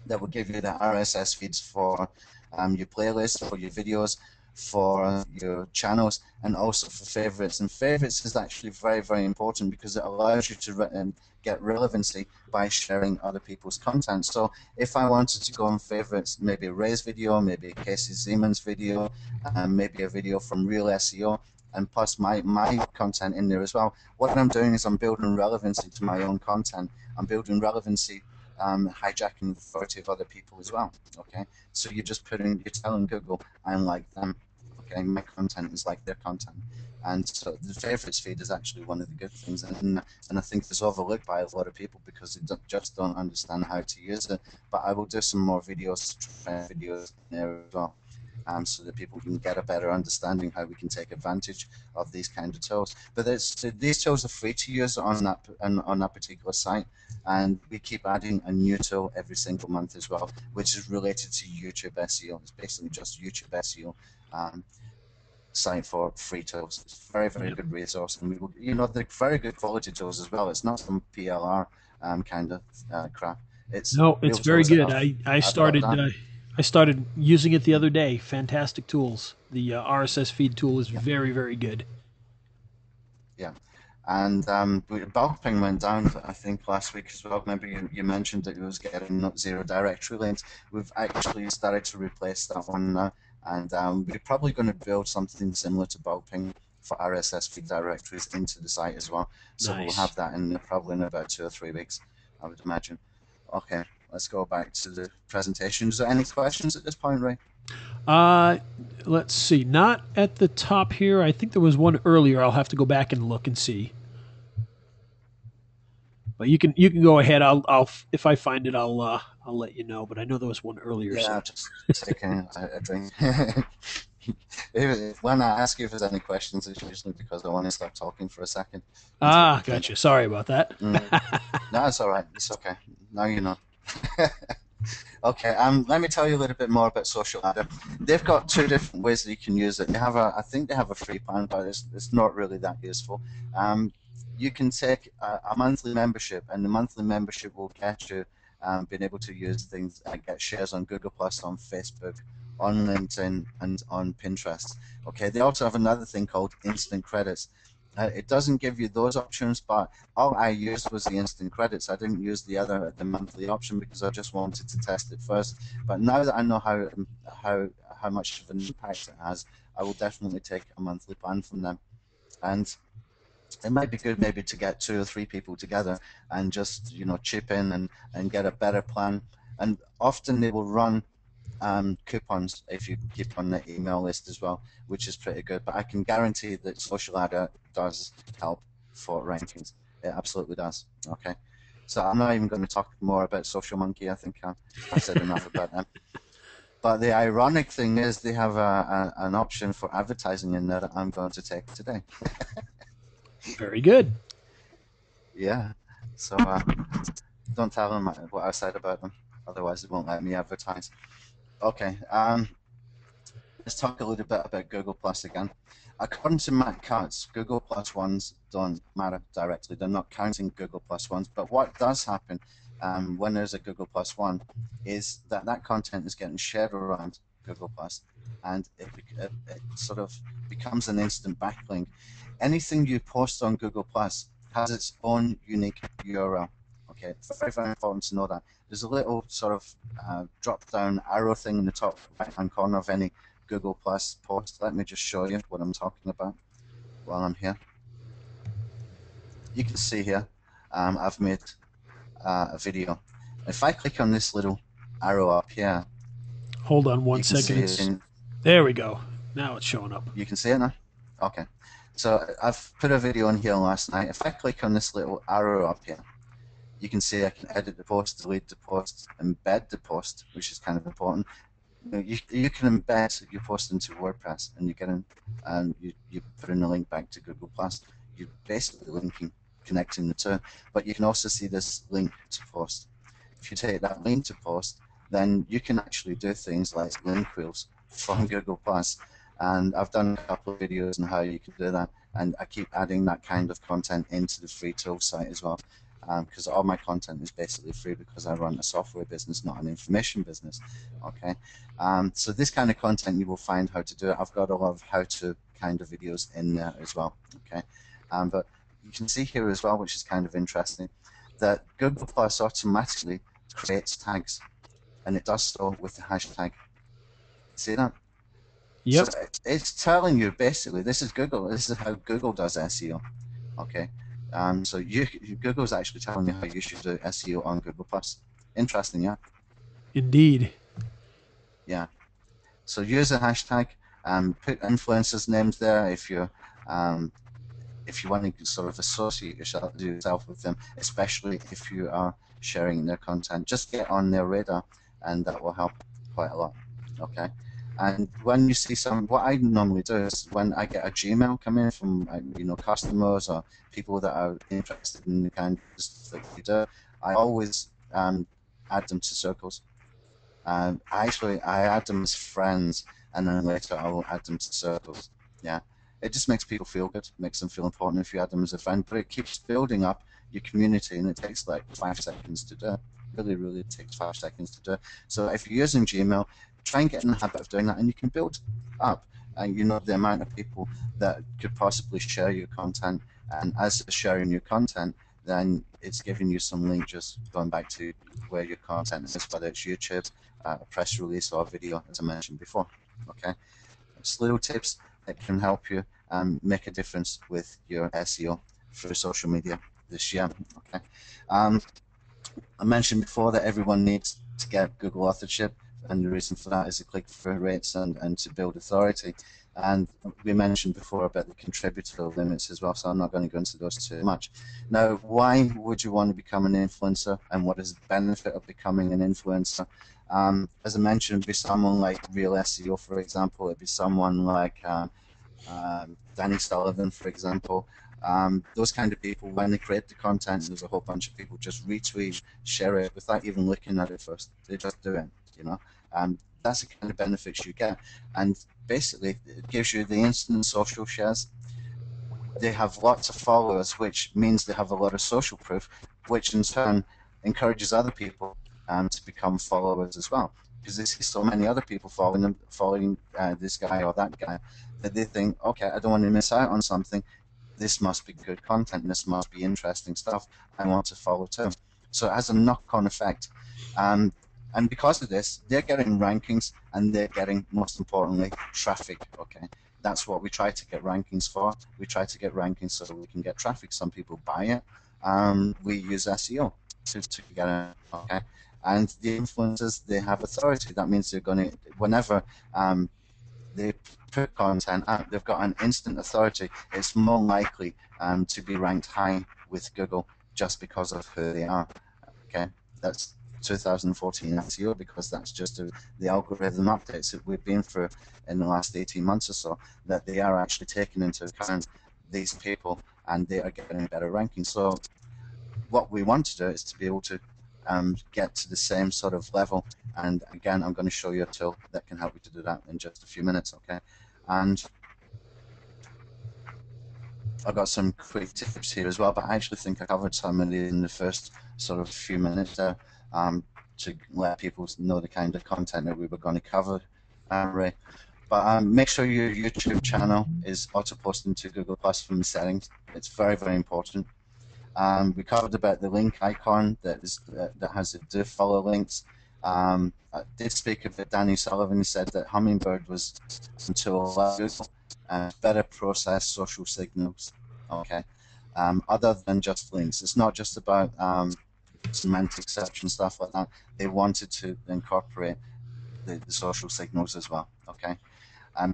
that will give you the RSS feeds for your playlists, for your videos, for your channels, and also for favorites. And favorites is actually very, very important because it allows you to get relevancy by sharing other people's content. So if I wanted to go on favorites, maybe Ray's video, maybe Casey Zeman's video, maybe a video from Real SEO, and plus my content in there as well, what I'm doing is I'm building relevancy to my own content. I'm building relevancy, hijacking the authority of other people as well. Okay, so you're telling Google, I'm like them. Okay, my content is like their content, and so the favorites feed is actually one of the good things, and I think it's overlooked by a lot of people because they just don't understand how to use it. But I will do some more videos there as well. So that people can get a better understanding how we can take advantage of these kind of tools. But these tools are free to use on that particular site, and we keep adding a new tool every single month as well, which is related to YouTube SEO. It's basically just YouTube SEO site for free tools. It's a very, very good resource, and they're very good quality tools as well. It's not some PLR kind of crap. It's very good. I started using it the other day. Fantastic tools. The RSS feed tool is very, very good. Yeah. And bulk ping went down, I think, last week as well. Maybe you mentioned that it was getting not zero directory links. We've actually started to replace that one now, and we're probably going to build something similar to bulk ping for RSS feed directories into the site as well. So We'll have that probably in about 2 or 3 weeks, I would imagine. Okay, let's go back to the presentation. Is there any questions at this point, Ray? Let's see. Not at the top here. I think there was one earlier. I'll have to go back and look and see. But you can go ahead. I'll if I find it, I'll let you know. But I know there was one earlier. Yeah, So I'm just taking a drink. When I ask you if there's any questions, it's usually because I want to stop talking for a second and take a drink. gotcha. Sorry about that. No, it's all right. It's okay. Now you know. Okay, let me tell you a little bit more about Social Adder. They've got two different ways that you can use it. They have I think they have a free plan, but it's not really that useful. You can take a monthly membership, and the monthly membership will get you being able to use things and get shares on Google Plus, on Facebook, on LinkedIn, and on Pinterest. Okay, they also have another thing called instant credits. It doesn't give you those options, but all I used was the instant credits. I didn't use the monthly option because I just wanted to test it first. But now that I know how much of an impact it has, I will definitely take a monthly plan from them. And it might be good maybe to get 2 or 3 people together and just chip in and get a better plan. And often they will run coupons if you keep on the email list as well, which is pretty good. But I can guarantee that Social Adder does help for rankings. It absolutely does. Okay, so I'm not even going to talk more about Social Monkey. I think I've said enough about them. But the ironic thing is they have an option for advertising in there that I'm going to take today. Very good. Yeah, so don't tell them what I said about them, otherwise they won't let me advertise. Okay, let's talk a little bit about Google Plus again. According to Matt Cutts, Google Plus ones don't matter directly. They're not counting Google Plus ones. But what does happen when there's a Google Plus one is that content is getting shared around Google Plus, and it sort of becomes an instant backlink. Anything you post on Google Plus has its own unique URL. Okay, it's very, very important to know that. There's a little sort of drop-down arrow thing in the top right-hand corner of any Google Plus post. Let me just show you what I'm talking about while I'm here. You can see here I've made a video. If I click on this little arrow up here, hold on one second. There we go. Now it's showing up. You can see it now? Okay. So I've put a video in here last night. If I click on this little arrow up here, you can see I can edit the post, delete the post, embed the post, which is kind of important. You can embed your post into WordPress, and you put in a link back to Google Plus. You're basically connecting the two. But you can also see this link to post. If you take that link to post, then you can actually do things like link wheels from Google Plus. And I've done a couple of videos on how you can do that, and I keep adding that kind of content into the free tool site as well. Because all my content is basically free because I run a software business, not an information business. Okay, so this kind of content you will find how to do it. I've got a lot of how-to kind of videos in there as well. Okay, but you can see here as well, which is kind of interesting, that Google Plus automatically creates tags, and it does so with the hashtag. See that? Yep. So it's telling you basically this is Google. This is how Google does SEO. Okay. So Google's actually telling you how you should do SEO on Google Plus. Interesting, yeah. Indeed. Yeah. So use a hashtag. Put influencers' names there if you want to sort of associate yourself with them, especially if you are sharing their content. Just get on their radar, and that will help quite a lot. Okay. And when you see what I normally do is when I get a Gmail come in from customers or people that are interested in the kind of stuff that we do, I always add them to circles. I add them as friends, and then later I will add them to circles. Yeah, it just makes people feel good, makes them feel important if you add them as a friend. But it keeps building up your community, and it takes like 5 seconds to do. Really takes 5 seconds to do. So if you're using Gmail, try and get in the habit of doing that, and you can build up the amount of people that could possibly share your content. And as they're sharing your content, then it's giving you some link just going back to where your content is, whether it's YouTube, a press release, or a video, as I mentioned before. Okay, just little tips that can help you make a difference with your SEO through social media this year. Okay, I mentioned before that everyone needs to get Google authorship, and the reason for that is to click-through rates and to build authority. And we mentioned before about the contributor limits as well, so I'm not going to go into those too much. Now, why would you want to become an influencer, and what is the benefit of becoming an influencer? As I mentioned, it'd be someone like Real SEO, for example. It'd be someone like Danny Sullivan, for example. Those kind of people, when they create the content, there's a whole bunch of people just retweet, share it without even looking at it first. They just do it, you know. That's the kind of benefits you get. And basically, it gives you the instant social shares. They have lots of followers, which means they have a lot of social proof, which in turn encourages other people to become followers as well. Because they see so many other people following this guy or that guy, that they think, okay, I don't want to miss out on something. This must be good content. This must be interesting stuff. I want to follow too. So it has a knock-on effect. And because of this, they're getting rankings, and they're getting, most importantly, traffic. Okay, that's what we try to get rankings for. We try to get rankings so we can get traffic. Some people buy it. We use SEO to get it. Okay, and the influencers, they have authority. That means they're going to, whenever they put content out, they've got an instant authority. It's more likely to be ranked high with Google just because of who they are. Okay, that's 2014 SEO, because that's just the algorithm updates that we've been through in the last 18 months or so, that they are actually taking into account these people, and they are getting better rankings. So what we want to do is to be able to get to the same sort of level. And again, I'm going to show you a tool that can help you to do that in just a few minutes. Okay, and I've got some quick tips here as well, but I actually think I covered some of these in the first sort of few minutes there, to let people know the kind of content that we were going to cover, Ray. But make sure your YouTube channel is auto-posting to Google Plus from the settings. It's very, very important. We covered about the link icon that has the do follow links. I did speak of it. Danny Sullivan said that Hummingbird was to allow Google better process social signals. Okay, other than just links. It's not just about semantic search and stuff like that. They wanted to incorporate the social signals as well. Okay,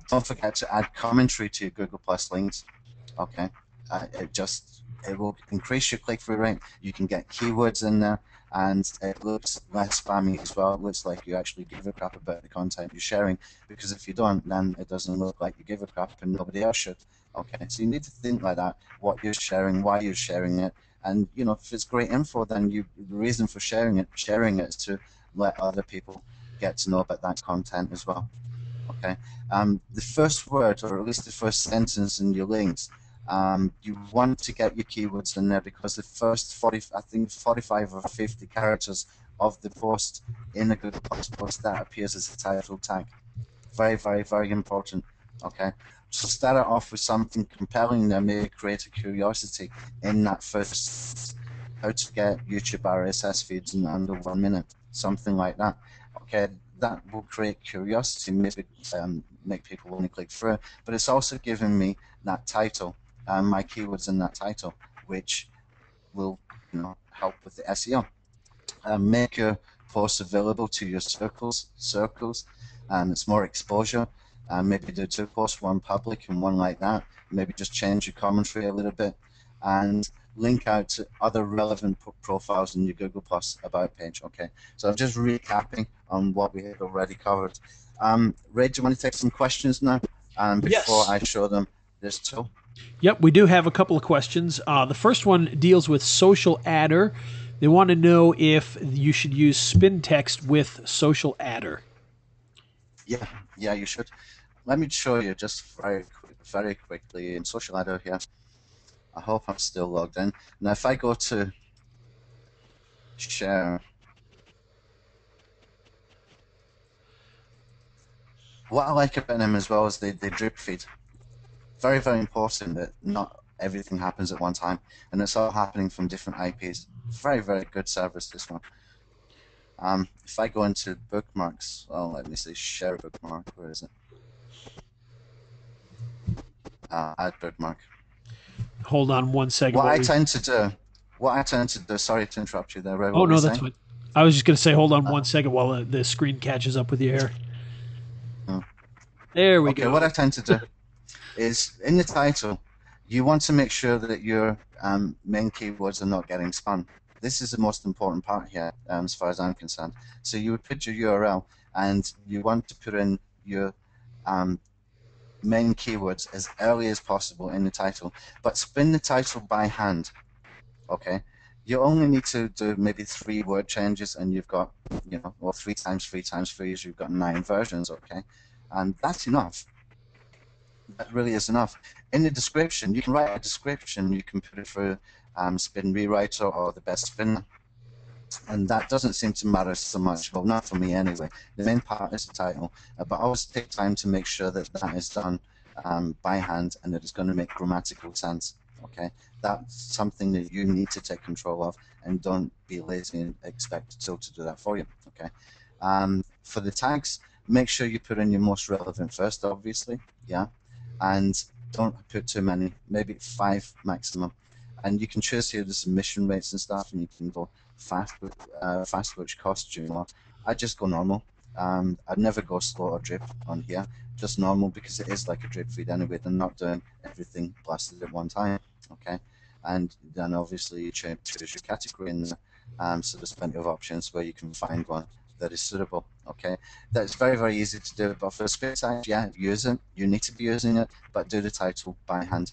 don't forget to add commentary to your Google Plus links. Okay, it will increase your click-through rate. You can get keywords in there, and it looks less spammy as well. It looks like you actually give a crap about the content you're sharing, because if you don't, then it doesn't look like you give a crap, and nobody else should. Okay, so you need to think like that, what you're sharing, why you're sharing it, and you know, if it's great info, then the reason for sharing it is to let other people get to know about that content as well. Okay, the first word, or at least the first sentence in your links, you want to get your keywords in there, because the first 45 or 50 characters of the post in the Google Plus post, that appears as a title tag. Very, very, very important. Okay, so start it off with something compelling that may create a curiosity in that first. How to get YouTube RSS feeds in under 1 minute, something like that. Okay, that will create curiosity, maybe make people want to click through. But it's also giving me that title, my keywords in that title, which will, you know, help with the SEO. Make your posts available to your circles. It's more exposure. Maybe do 2 posts, one public and one like that. Maybe just change your commentary a little bit, and link out to other relevant profiles in your Google Plus about page. Okay, so I'm just recapping on what we had already covered. Ray, do you want to take some questions now before Yes. I show them this tool? Yep, we do have a couple of questions. The first one deals with Social Adder. They want to know if you should use spin text with Social Adder. Yeah, you should. Let me show you just very quickly in Social Adder here. I hope I'm still logged in. Now, if I go to share, what I like about them as well is they drip feed. Very, very important that not everything happens at one time, and it's all happening from different IPs. Very, very good service, this one. If I go into bookmarks, well, let me see, share bookmark, where is it? Add bookmark. Hold on one second. What I tend to do, sorry to interrupt you there, Ray. Oh, no, that's fine. I was just going to say, hold on one second while the screen catches up with you here. There we Okay, go. what I tend to do is in the title, you want to make sure that your main keywords are not getting spun. This is the most important part here, as far as I'm concerned. So you would put your URL, and you want to put in your main keywords as early as possible in the title, but spin the title by hand. Okay, you only need to do maybe 3 word changes, and you've got, you know, well, 3 times 3 times 3 is you've got 9 versions. Okay, and that's enough. That really is enough. In the description, you can write a description. You can put it through Spin Rewriter or the best spinner, and that doesn't seem to matter so much. Well, not for me anyway. The main part is the title, but I always take time to make sure that that is done by hand and that it's going to make grammatical sense. Okay, that's something that you need to take control of, and don't be lazy and expect Tool to do that for you. Okay, for the tags, make sure you put in your most relevant first, obviously. Yeah, and don't put too many, maybe 5 maximum. And you can choose here the submission rates and stuff, and you can go fast, which costs you more. I just go normal. I'd never go slow or drip on here, just normal, because it is like a drip feed anyway. They're not doing everything blasted at one time. Okay, and then obviously you choose your category in there. So there's plenty of options where you can find one that is suitable. Okay, that's very, very easy to do. But for script tags, yeah, use it. You need to be using it, but do the title by hand.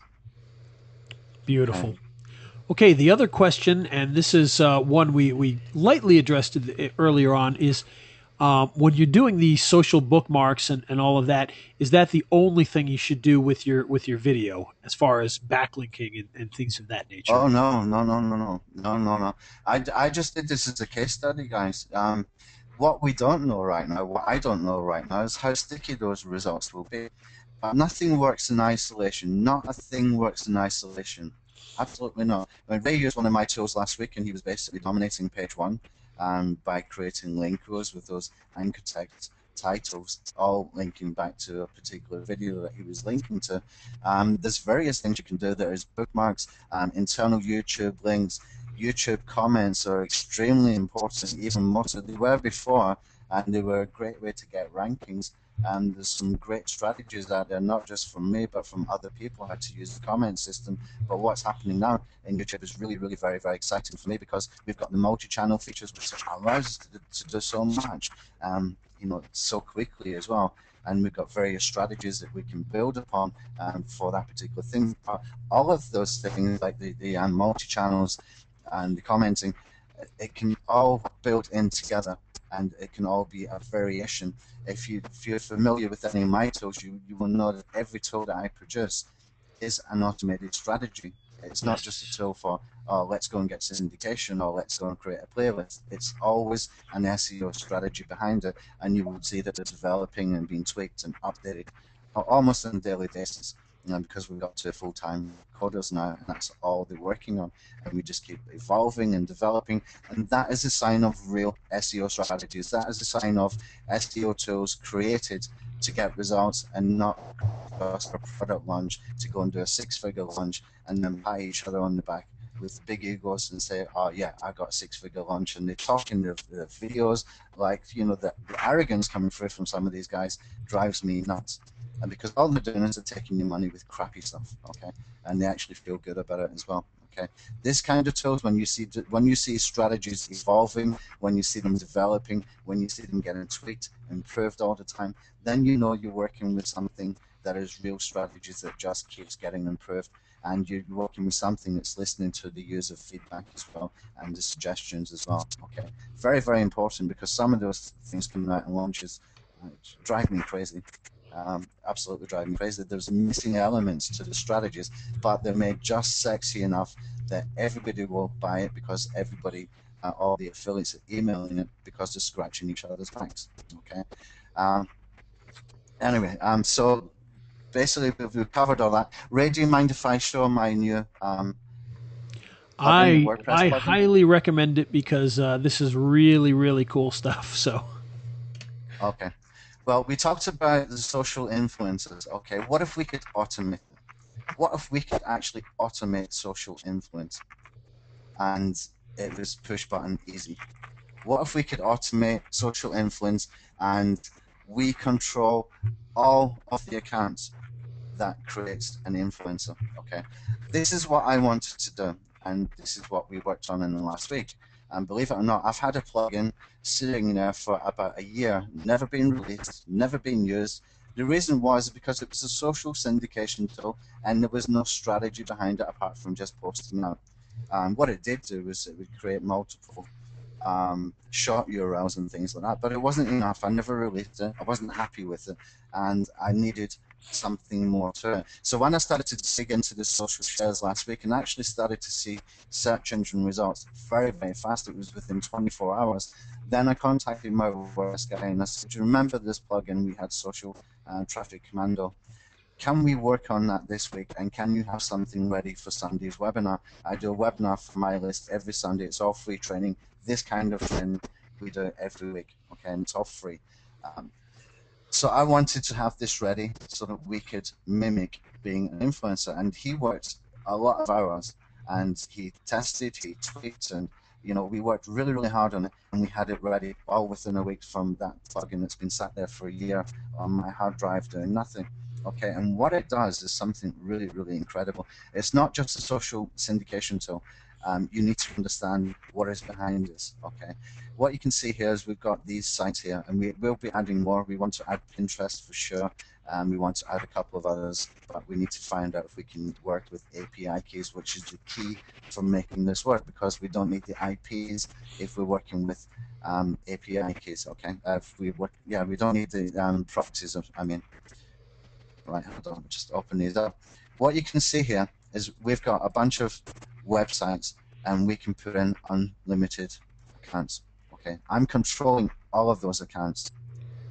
Beautiful. Okay, the other question, and this is one we lightly addressed earlier on, is when you're doing the social bookmarks and all of that, is that the only thing you should do with your video as far as backlinking and things of that nature? Oh no, no, no, no, no, no, no, no. I just did this as a case study, guys. What we don't know right now, what I don't know right now, is how sticky those results will be. But nothing works in isolation. Not a thing works in isolation. Absolutely not. When Ray used one of my tools last week, and he was basically dominating page 1 by creating link rows with those anchor text titles, all linking back to a particular video that he was linking to. There's various things you can do. There is bookmarks, internal YouTube links, YouTube comments are extremely important, even more so they were before, and they were a great way to get rankings. And there's some great strategies out there, not just from me, but from other people, how to use the comment system. But what's happening now in YouTube is really, really very, very exciting for me, because we've got the multi-channel features, which allows us to do so much, you know, so quickly as well. And we've got various strategies that we can build upon for that particular thing. All of those things, like the multi-channels and the commenting, it can all build in together, and it can all be a variation. If you're familiar with any of my tools, you will know that every tool that I produce is an automated strategy. It's not just a tool for, oh, let's go and get syndication, or let's go and create a playlist. It's always an SEO strategy behind it, and you will see that they're developing and being tweaked and updated almost on a daily basis. Because we've got 2 full-time coders now, and that's all they're working on, and we just keep evolving and developing, and that is a sign of real SEO strategies. That is a sign of SEO tools created to get results, and not just a product launch to go and do a 6-figure launch and then pat each other on the back with big egos and say, oh yeah, I got a 6-figure launch, and they talk in their videos like, you know, the arrogance coming through from some of these guys drives me nuts. And because all they're doing is they're taking your money with crappy stuff, okay, and they actually feel good about it as well, okay. This kind of tools, when you see strategies evolving, when you see them developing, when you see them getting tweaked, improved all the time, then you know you're working with something that is real strategies that just keeps getting improved, and you're working with something that's listening to the user feedback as well, and the suggestions as well, okay. Very, very important, because some of those things coming out in launches drive me crazy. Absolutely driving me crazy. There's missing elements to the strategies, but they're made just sexy enough that everybody will buy it, because everybody, all the affiliates are emailing it, because they're scratching each other's backs. Okay. Anyway, so basically we've covered all that. Ray, do you mind if I show my new I WordPress plugin? highly recommend it, because this is really, really cool stuff. So Okay. Well, we talked about the social influencers. Okay, what if we could automate them? What if we could actually automate social influence, and it was push button easy? What if we could automate social influence, and we control all of the accounts that creates an influencer. Okay, this is what I wanted to do, and this is what we worked on in the last week. And believe it or not, I've had a plugin sitting there for about a year, never been released, never been used. The reason was because it was a social syndication tool, and there was no strategy behind it apart from just posting out. What it did do was it would create multiple short URLs and things like that, but it wasn't enough. I never released it. I wasn't happy with it, and I needed something more to it. So when I started to dig into the social shares last week and actually started to see search engine results very, very fast, it was within 24 hours, then I contacted my WordPress guy and I said, do you remember this plugin we had, Social Traffic Commando? Can we work on that this week, and can you have something ready for Sunday's webinar? I do a webinar for my list every Sunday. It's all free training. This kind of training we do every week, okay, and it's all free. So I wanted to have this ready so that we could mimic being an influencer, and he worked a lot of hours, and he tested, he tweaked, and we worked really, really hard on it, and we had it ready all within a week from that plugin that's been sat there for a year on my hard drive doing nothing. Okay, and what it does is something really, really incredible. It's not just a social syndication tool. You need to understand what is behind this. Okay, what you can see here is we've got these sites here, and we will be adding more. We want to add Pinterest for sure. We want to add a couple of others, but we need to find out if we can work with API keys, which is the key for making this work, because we don't need the IPs if we're working with API keys. Okay, we don't need the properties of, right, hold on, just open these up. What you can see here is we've got a bunch of websites, and we can put in unlimited accounts. Okay, I'm controlling all of those accounts.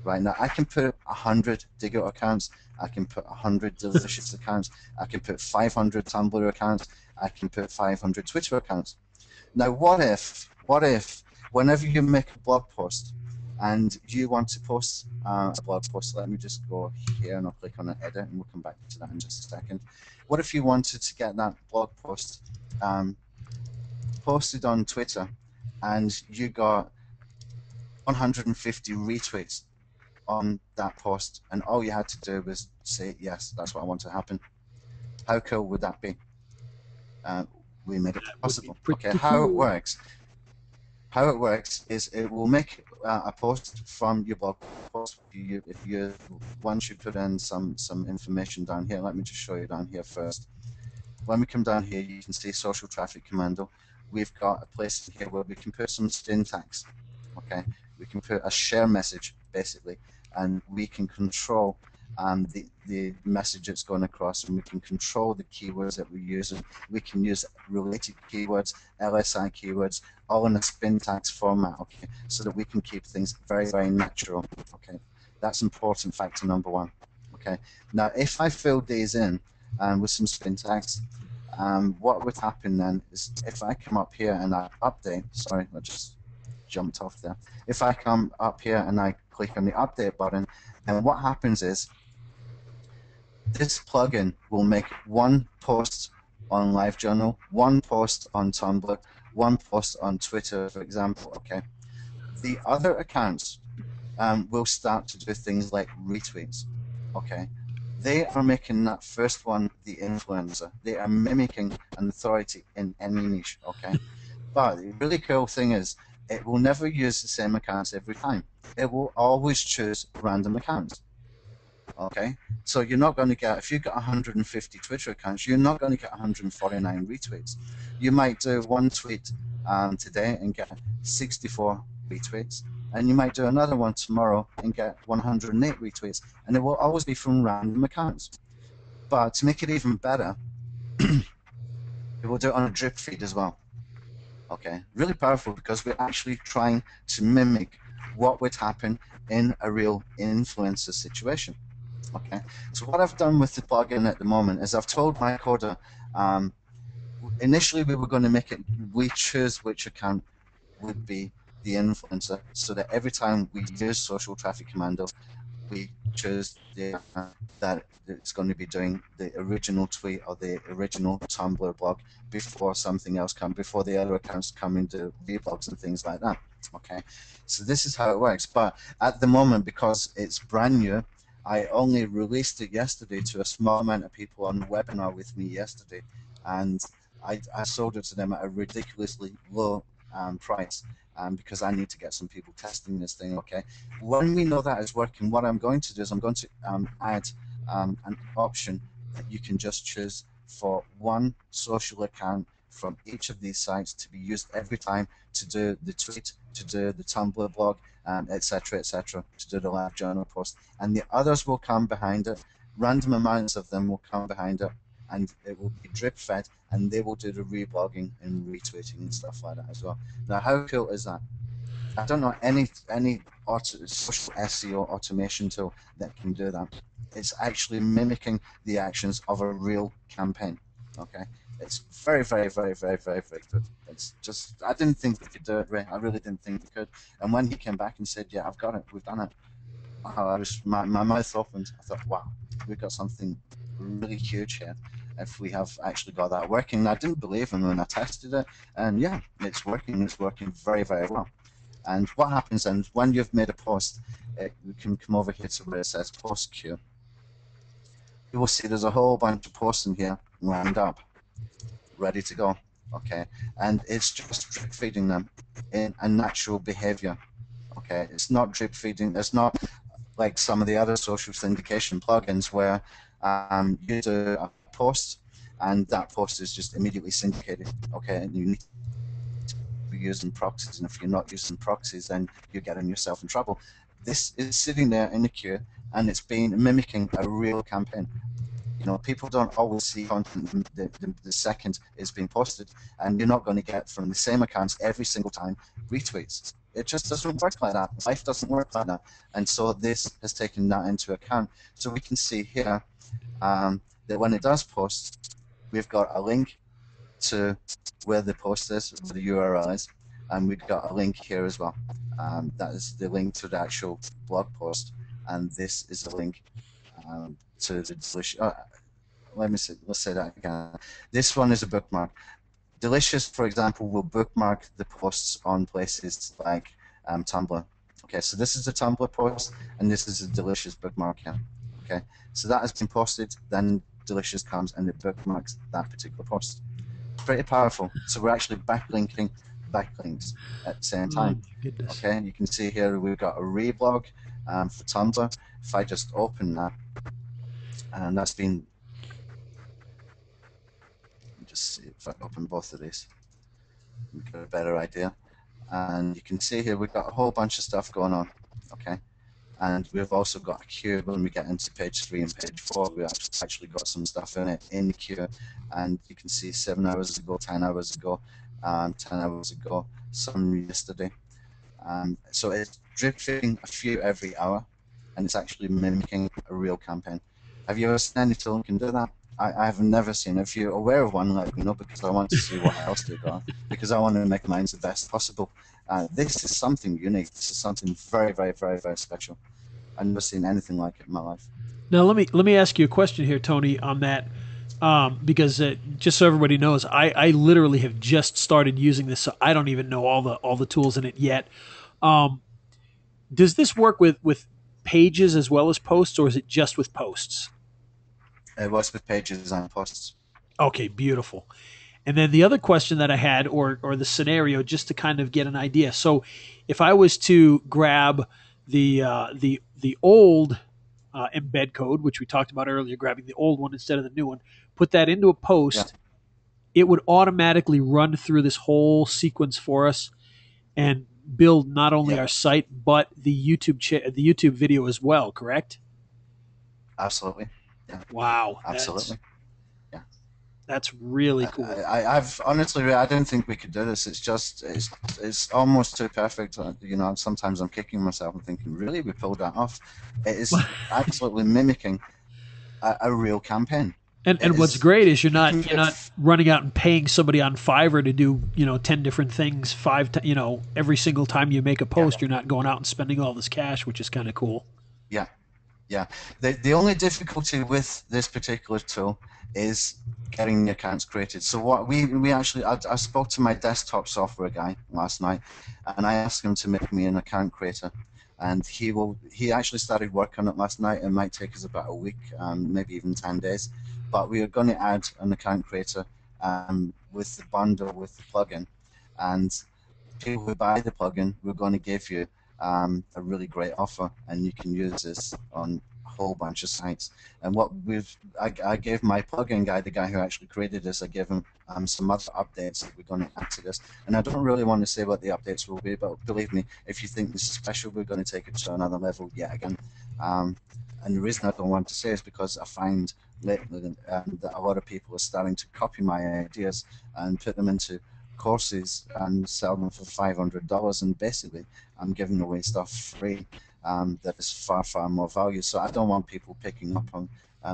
Right now, I can put 100 Digger accounts, I can put 100 Delicious accounts, I can put 500 Tumblr accounts, I can put 500 Twitter accounts. Now, what if whenever you make a blog post and you want to post a blog post, let me just go here and I'll click on edit, and we'll come back to that in just a second. What if you wanted to get that blog post posted on Twitter, and you got 150 retweets on that post, and all you had to do was say, yes, that's what I want to happen? How cool would that be? We made it possible. Okay, how it works is it will make a post from your blog post. Once you put in some information down here, let me just show you down here first. When we come down here, you can see Social Traffic Commando. We've got a place here where we can put some syntax. Okay, we can put a share message basically, and we can control the message that's going across, and we can control the keywords that we use. And we can use related keywords, LSI keywords, all in a syntax format, okay, so that we can keep things very, very natural. Okay, that's important factor number one. Okay, now if I filled these in with some syntax, what would happen then is if I come up here and I update, sorry, I just jumped off there. If I come up here and I click on the update button, then what happens is this plugin will make one post on LiveJournal, one post on Tumblr, one post on Twitter, for example. Okay, the other accounts will start to do things like retweets. Okay, they are making that first one the influencer. They are mimicking an authority in any niche. Okay, but the really cool thing is it will never use the same accounts every time. It will always choose random accounts. Okay, so you're not going to get, if you've got 150 Twitter accounts, you're not going to get 149 retweets. You might do one tweet today and get 64 retweets, and you might do another one tomorrow and get 108 retweets, and it will always be from random accounts. But to make it even better, it will do it on a drip feed as well. Okay, really powerful, because we're actually trying to mimic what would happen in a real influencer situation. Okay, so what I've done with the plugin at the moment is I've told my coder, initially we were going to make it, we choose which account would be the influencer, so that every time we use Social Traffic Commando, we choose the that it's going to be doing the original tweet or the original Tumblr blog before something else comes, before the other accounts come into vlogs and things like that. Okay, so this is how it works. But at the moment, because it's brand new, I only released it yesterday to a small amount of people on the webinar with me yesterday, and I sold it to them at a ridiculously low price because I need to get some people testing this thing. Okay, when we know that is working, what I'm going to do is I'm going to add an option that you can just choose for one social account from each of these sites to be used every time to do the tweet, to do the Tumblr blog, etc., etc., to do the live journal post, and the others will come behind it. Random amounts of them will come behind it, and it will be drip fed, and they will do the reblogging and retweeting and stuff like that as well. Now, how cool is that? I don't know any social SEO automation tool that can do that. It's actually mimicking the actions of a real campaign. Okay, it's very, very, very, very, very, very good. It's just, I didn't think we could do it, Ray. I really didn't think we could. And when he came back and said, "Yeah, I've got it, we've done it," my mouth opened. I thought, wow, we've got something really huge here if we have actually got that working. And I didn't believe him when I tested it, and yeah, it's working. It's working very, very well. And what happens then, when you've made a post, you can come over here to where it says post queue. You will see there's a whole bunch of posts in here lined up, ready to go. Okay, and it's just drip feeding them in a natural behavior. Okay, it's not drip feeding. It's not like some of the other social syndication plugins where you do a post and that post is just immediately syndicated. Okay, and you need to be using proxies, and if you're not using proxies, then you're getting yourself in trouble. This is sitting there in the queue, and it's been mimicking a real campaign. You know, people don't always see content the second it's being posted, and you're not going to get from the same accounts every single time retweets. It just doesn't work like that. Life doesn't work like that. And so this has taken that into account. So we can see here that when it does post, we've got a link to where the post is, where the URL is, and we've got a link here as well. That is the link to the actual blog post, and this is a link to the delicious. Let's say that again. This one is a bookmark. Delicious, for example, will bookmark the posts on places like Tumblr. Okay, so this is a Tumblr post, and this is a Delicious bookmark here. Okay, so that has been posted, then Delicious comes and it bookmarks that particular post. Pretty powerful. So we're actually backlinking backlinks at the same time. Okay, and you can see here we've got a reblog for Tumblr. If I just open that, and that's been, just see if I open both of these, you get a better idea. And you can see here we've got a whole bunch of stuff going on. Okay, and we've also got a queue. When we get into page 3 and page 4, we actually got some stuff in it in the queue, and you can see 7 hours ago, 10 hours ago, 10 hours ago, some yesterday. So it's drip feeding a few every hour, and it's actually mimicking a real campaign. Have you ever seen any tool that can do that? I have never seen. If you're aware of one, let me know, because I want to see what else they've got, because I want to make mine the best possible. This is something unique. This is something very, very, very, very special. I've never seen anything like it in my life. Now, let me ask you a question here, Tony, on that, because just so everybody knows, I literally have just started using this, so I don't even know all the tools in it yet. Does this work with pages as well as posts, or is it just with posts? It works with pages and posts. Okay, beautiful. And then the other question that I had, or the scenario, just to kind of get an idea. So, if I was to grab the old embed code, which we talked about earlier, grabbing the old one instead of the new one, put that into a post, it would automatically run through this whole sequence for us and build not only our site but the YouTube video as well. Correct? Absolutely. Yeah. Wow. Absolutely. That's really cool. I've honestly, I don't think we could do this. It's just, it's almost too perfect. You know, sometimes I'm kicking myself and thinking, really, we pulled that off. It is absolutely mimicking a real campaign. And what's great is you're not running out and paying somebody on Fiverr to do 10 different things every single time you make a post. You're not going out and spending all this cash, which is kind of cool. Yeah. The only difficulty with this particular tool is getting the accounts created. So what we actually, I spoke to my desktop software guy last night, and I asked him to make me an account creator. and he actually started work on it last night. It might take us about a week, maybe even 10 days, but we are going to add an account creator with the bundle with the plugin, and people who buy the plugin, we're going to give you a really great offer, and you can use this on a whole bunch of sites. And what I gave my plugin guy, the guy who actually created this, I gave him some other updates that we're going to add to this. And I don't really want to say what the updates will be, but believe me, if you think this is special, we're going to take it to another level yet again. And the reason I don't want to say is because I find lately that a lot of people are starting to copy my ideas and put them into courses and sell them for $500, and basically I'm giving away stuff free that is far more value. So I don't want people picking up on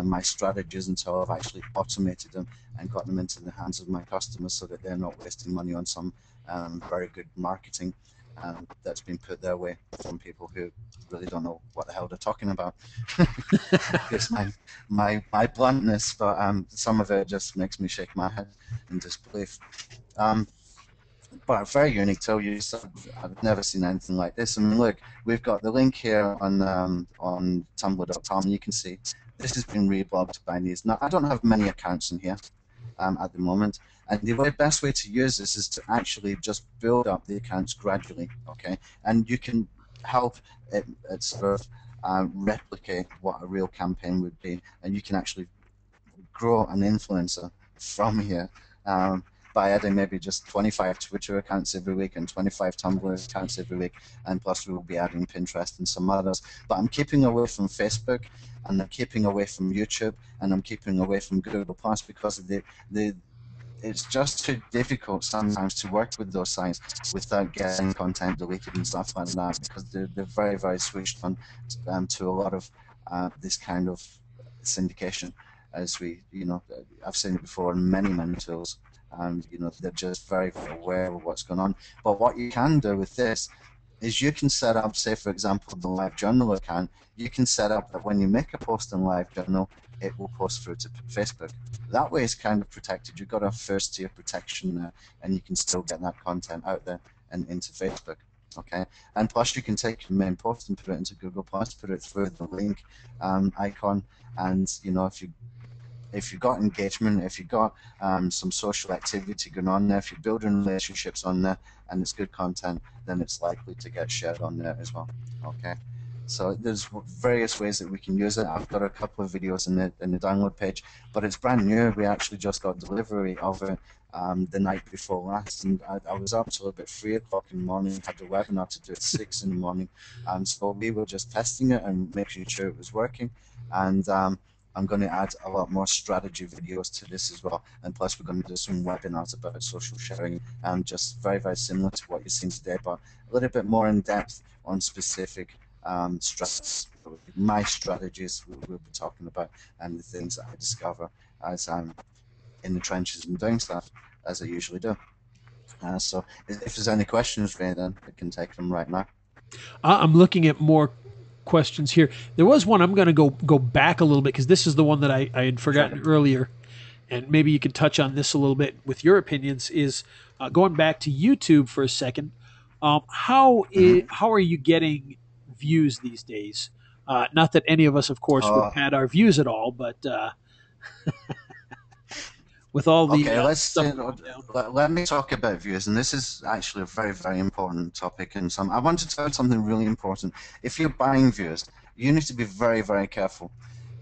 my strategies until I've actually automated them and got them into the hands of my customers, so that they're not wasting money on some very good marketing that's been put their way from people who really don't know what the hell they're talking about. It's my bluntness, but some of it just makes me shake my head in disbelief. But very unique tool use. I've never seen anything like this. I mean, look, we've got the link here on tumblr.com. You can see this has been reblogged by these. Now, I don't have many accounts in here at the moment, and the best way to use this is to actually just build up the accounts gradually, okay? And you can help it sort of replicate what a real campaign would be, and you can actually grow an influencer from here. By adding maybe just 25 Twitter accounts every week and 25 Tumblr accounts every week, and plus we will be adding Pinterest and some others. But I'm keeping away from Facebook, and I'm keeping away from YouTube, and I'm keeping away from Google Plus, because it's just too difficult sometimes to work with those sites without getting content deleted and stuff like that, because they're very switched on to a lot of this kind of syndication. As I've seen it before in many tools. And they're just very aware of what's going on. But what you can do with this is you can set up, say for example, the Live Journal account. You can set up that when you make a post in Live Journal, it will post through to Facebook. That way it's kind of protected. You've got a first tier protection there, and you can still get that content out there and into Facebook. Okay, and plus you can take your main post and put it into Google Plus, put it through the link icon, and if you've got engagement, if you've got some social activity going on there, if you're building relationships on there and it's good content, then it's likely to get shared on there as well. Okay, so there's various ways that we can use it. I've got a couple of videos in the download page, but it's brand new. We actually just got delivery of it the night before last, and I was up till about 3 o'clock in the morning. Had the webinar to do at 6 in the morning, so we were just testing it and making sure it was working. And I'm going to add a lot more strategy videos to this as well, and plus we're going to do some webinars about social sharing, just very similar to what you've seen today, but a little bit more in depth on specific my strategies we'll be talking about, and the things that I discover as I'm in the trenches and doing stuff, as I usually do. So if there's any questions, Ray, then I can take them right now. I'm looking at more questions here. There was one. I'm going to go back a little bit, because this is the one that I had forgotten earlier, and maybe you could touch on this a little bit with your opinions. Is going back to YouTube for a second. How are you getting views these days? Not that any of us, of course, would pad our views at all, but with all the let me talk about views, and this is actually a very important topic. And I want to tell you something really important. If you're buying views, you need to be very careful.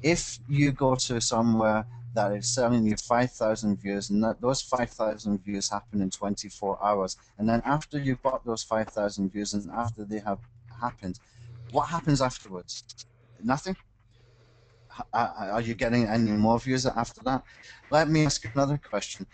If you go to somewhere that is selling you 5,000 views, and those 5,000 views happen in 24 hours, and then after you've bought those 5,000 views and after they have happened, what happens afterwards? Nothing. Are you getting any more views after that? Let me ask another question.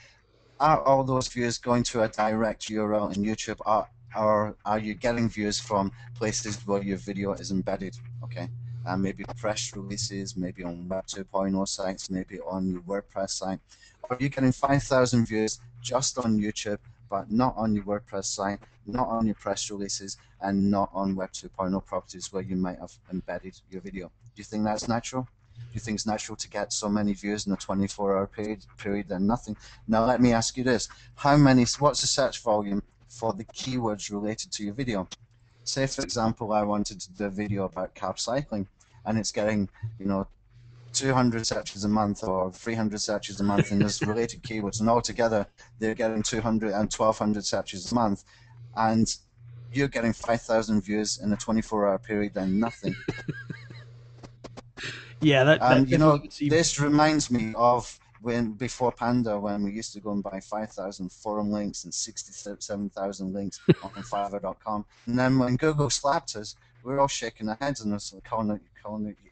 Are all those views going to a direct URL in YouTube, or are you getting views from places where your video is embedded? Okay, maybe press releases, maybe on Web 2.0 sites, maybe on your WordPress site. Or are you getting 5,000 views just on YouTube, but not on your WordPress site, not on your press releases, and not on Web 2.0 properties where you might have embedded your video? Do you think that's natural? Do you think it's natural to get so many views in a 24-hour period and nothing? Now let me ask you this: what's the search volume for the keywords related to your video? say for example, I wanted to do a video about carb cycling, and it's getting, 200 searches a month or 300 searches a month, and there's related keywords, and altogether they're getting 200 and 1,200 searches a month, and you're getting 5,000 views in a 24-hour period and nothing. Yeah, this reminds me of before Panda, when we used to go and buy 5,000 forum links and 67,000 links on Fiverr.com, and then when Google slapped us, we were all shaking our heads and us calling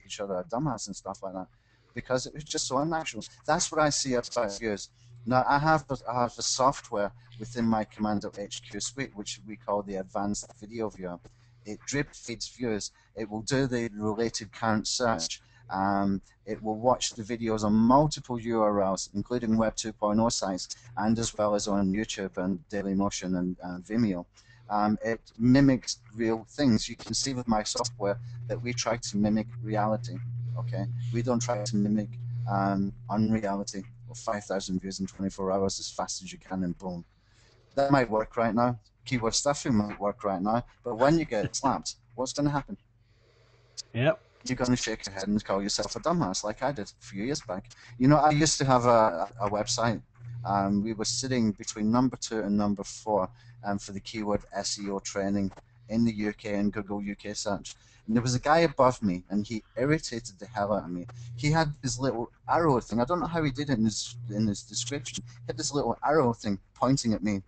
each other a dumbass and stuff like that, because it was just so unnatural. That's what I see about views. Now, I have the software within my Commando HQ suite, which we call the Advanced Video Viewer. It drip feeds views. It will do the related current search. It will watch the videos on multiple URLs, including Web 2.0 sites, and as well as on YouTube and Dailymotion and Vimeo. It mimics real things. You can see with my software that we try to mimic reality. Okay, we don't try to mimic unreality. 5,000 views in 24 hours as fast as you can, and boom. That might work right now. Keyword stuffing might work right now, but when you get slapped, what's going to happen? Yep. You're going to shake your head and call yourself a dumbass, like I did a few years back. I used to have a website. We were sitting between number 2 and number 4 for the keyword SEO training in the UK and Google UK search. And there was a guy above me, and he irritated the hell out of me. He had this little arrow thing. I don't know how he did it in his description. He had this little arrow thing pointing at me,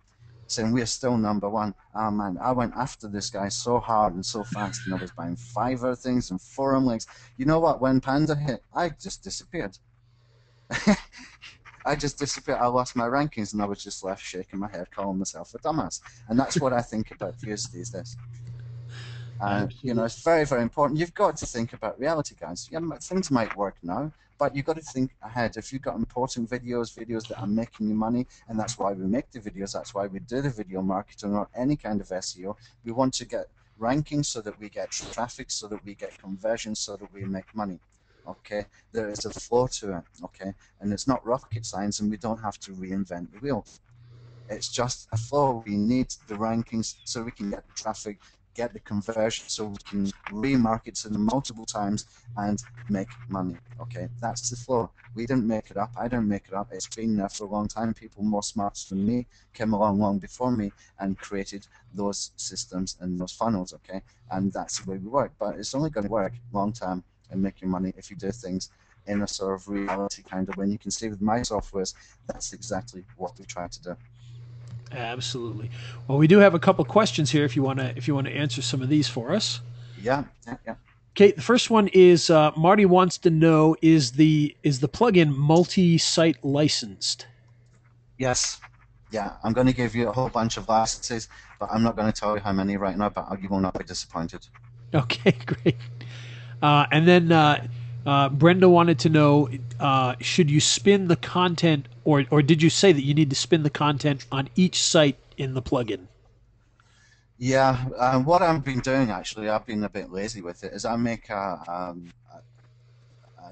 saying we're still number 1. Oh man, I went after this guy so hard and so fast, and I was buying Fiverr things and forum links. You know what? When Panda hit, I just disappeared. I just disappeared. I lost my rankings, and I was just left shaking my head, calling myself a dumbass. And that's what I think about views these days. It's very, very important. You've got to think about reality, guys. Things might work now, but you've got to think ahead. If you've got important videos that are making you money, and that's why we make the videos, that's why we do the video marketing or any kind of SEO, we want to get rankings so that we get traffic, so that we get conversions, so that we make money. Okay, there is a flow to it. Okay, and it's not rocket science, and we don't have to reinvent the wheel. It's just a flow. We need the rankings so we can get the traffic, get the conversion, so we can remarket to them multiple times and make money. Okay, that's the flow. We didn't make it up. I didn't make it up. It's been there for a long time. People more smarter than me came along long before me and created those systems and those funnels. Okay, and that's the way we work. But it's only going to work long term and make you money if you do things in a sort of reality kind of way. And you can see with my softwares, that's exactly what we try to do. Absolutely. Well, we do have a couple questions here if you want to answer some of these for us. Yeah. Okay, the first one is Marty wants to know, is the plugin multi-site licensed? Yes. Yeah, I'm going to give you a whole bunch of licenses, but I'm not going to tell you how many right now, but you will not be disappointed. Okay, great. And then Brenda wanted to know, should you spin the content, or did you say that you need to spin the content on each site in the plugin? Yeah, what I've been doing, actually, I've been a bit lazy with it, is I make a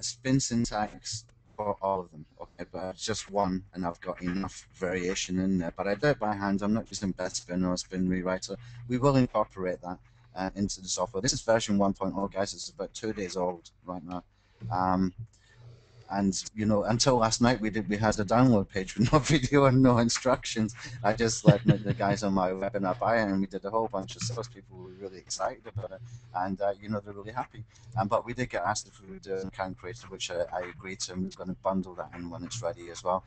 spin syntax for all of them. Okay, but it's just one, and I've got enough variation in there. But I do it by hand. I'm not using BetSpin or Spin Rewriter. We will incorporate that into the software. This is version 1.0, guys. It's about 2 days old right now. And until last night we had a download page with no video and no instructions. I just let the guys on my webinar buy it, and we did a whole bunch of sales. People were really excited about it, and they're really happy. But we did get asked if we would do an account creator, which I agreed to, and we're going to bundle that in when it's ready as well.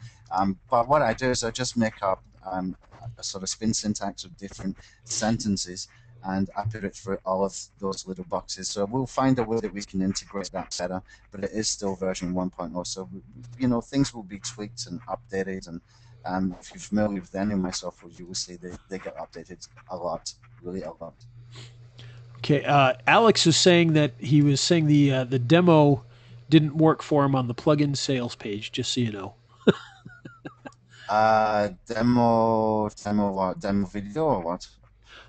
But what I do is I just make up a sort of spin syntax of different sentences, and I put it through all of those little boxes. So we'll find a way that we can integrate that better, but it is still version 1.0. So, things will be tweaked and updated, and if you're familiar with any of my software, you will see they get updated a lot, really a lot. Okay, Alex is saying that he was saying the demo didn't work for him on the plugin sales page, just so you know. Demo what? Demo video or what?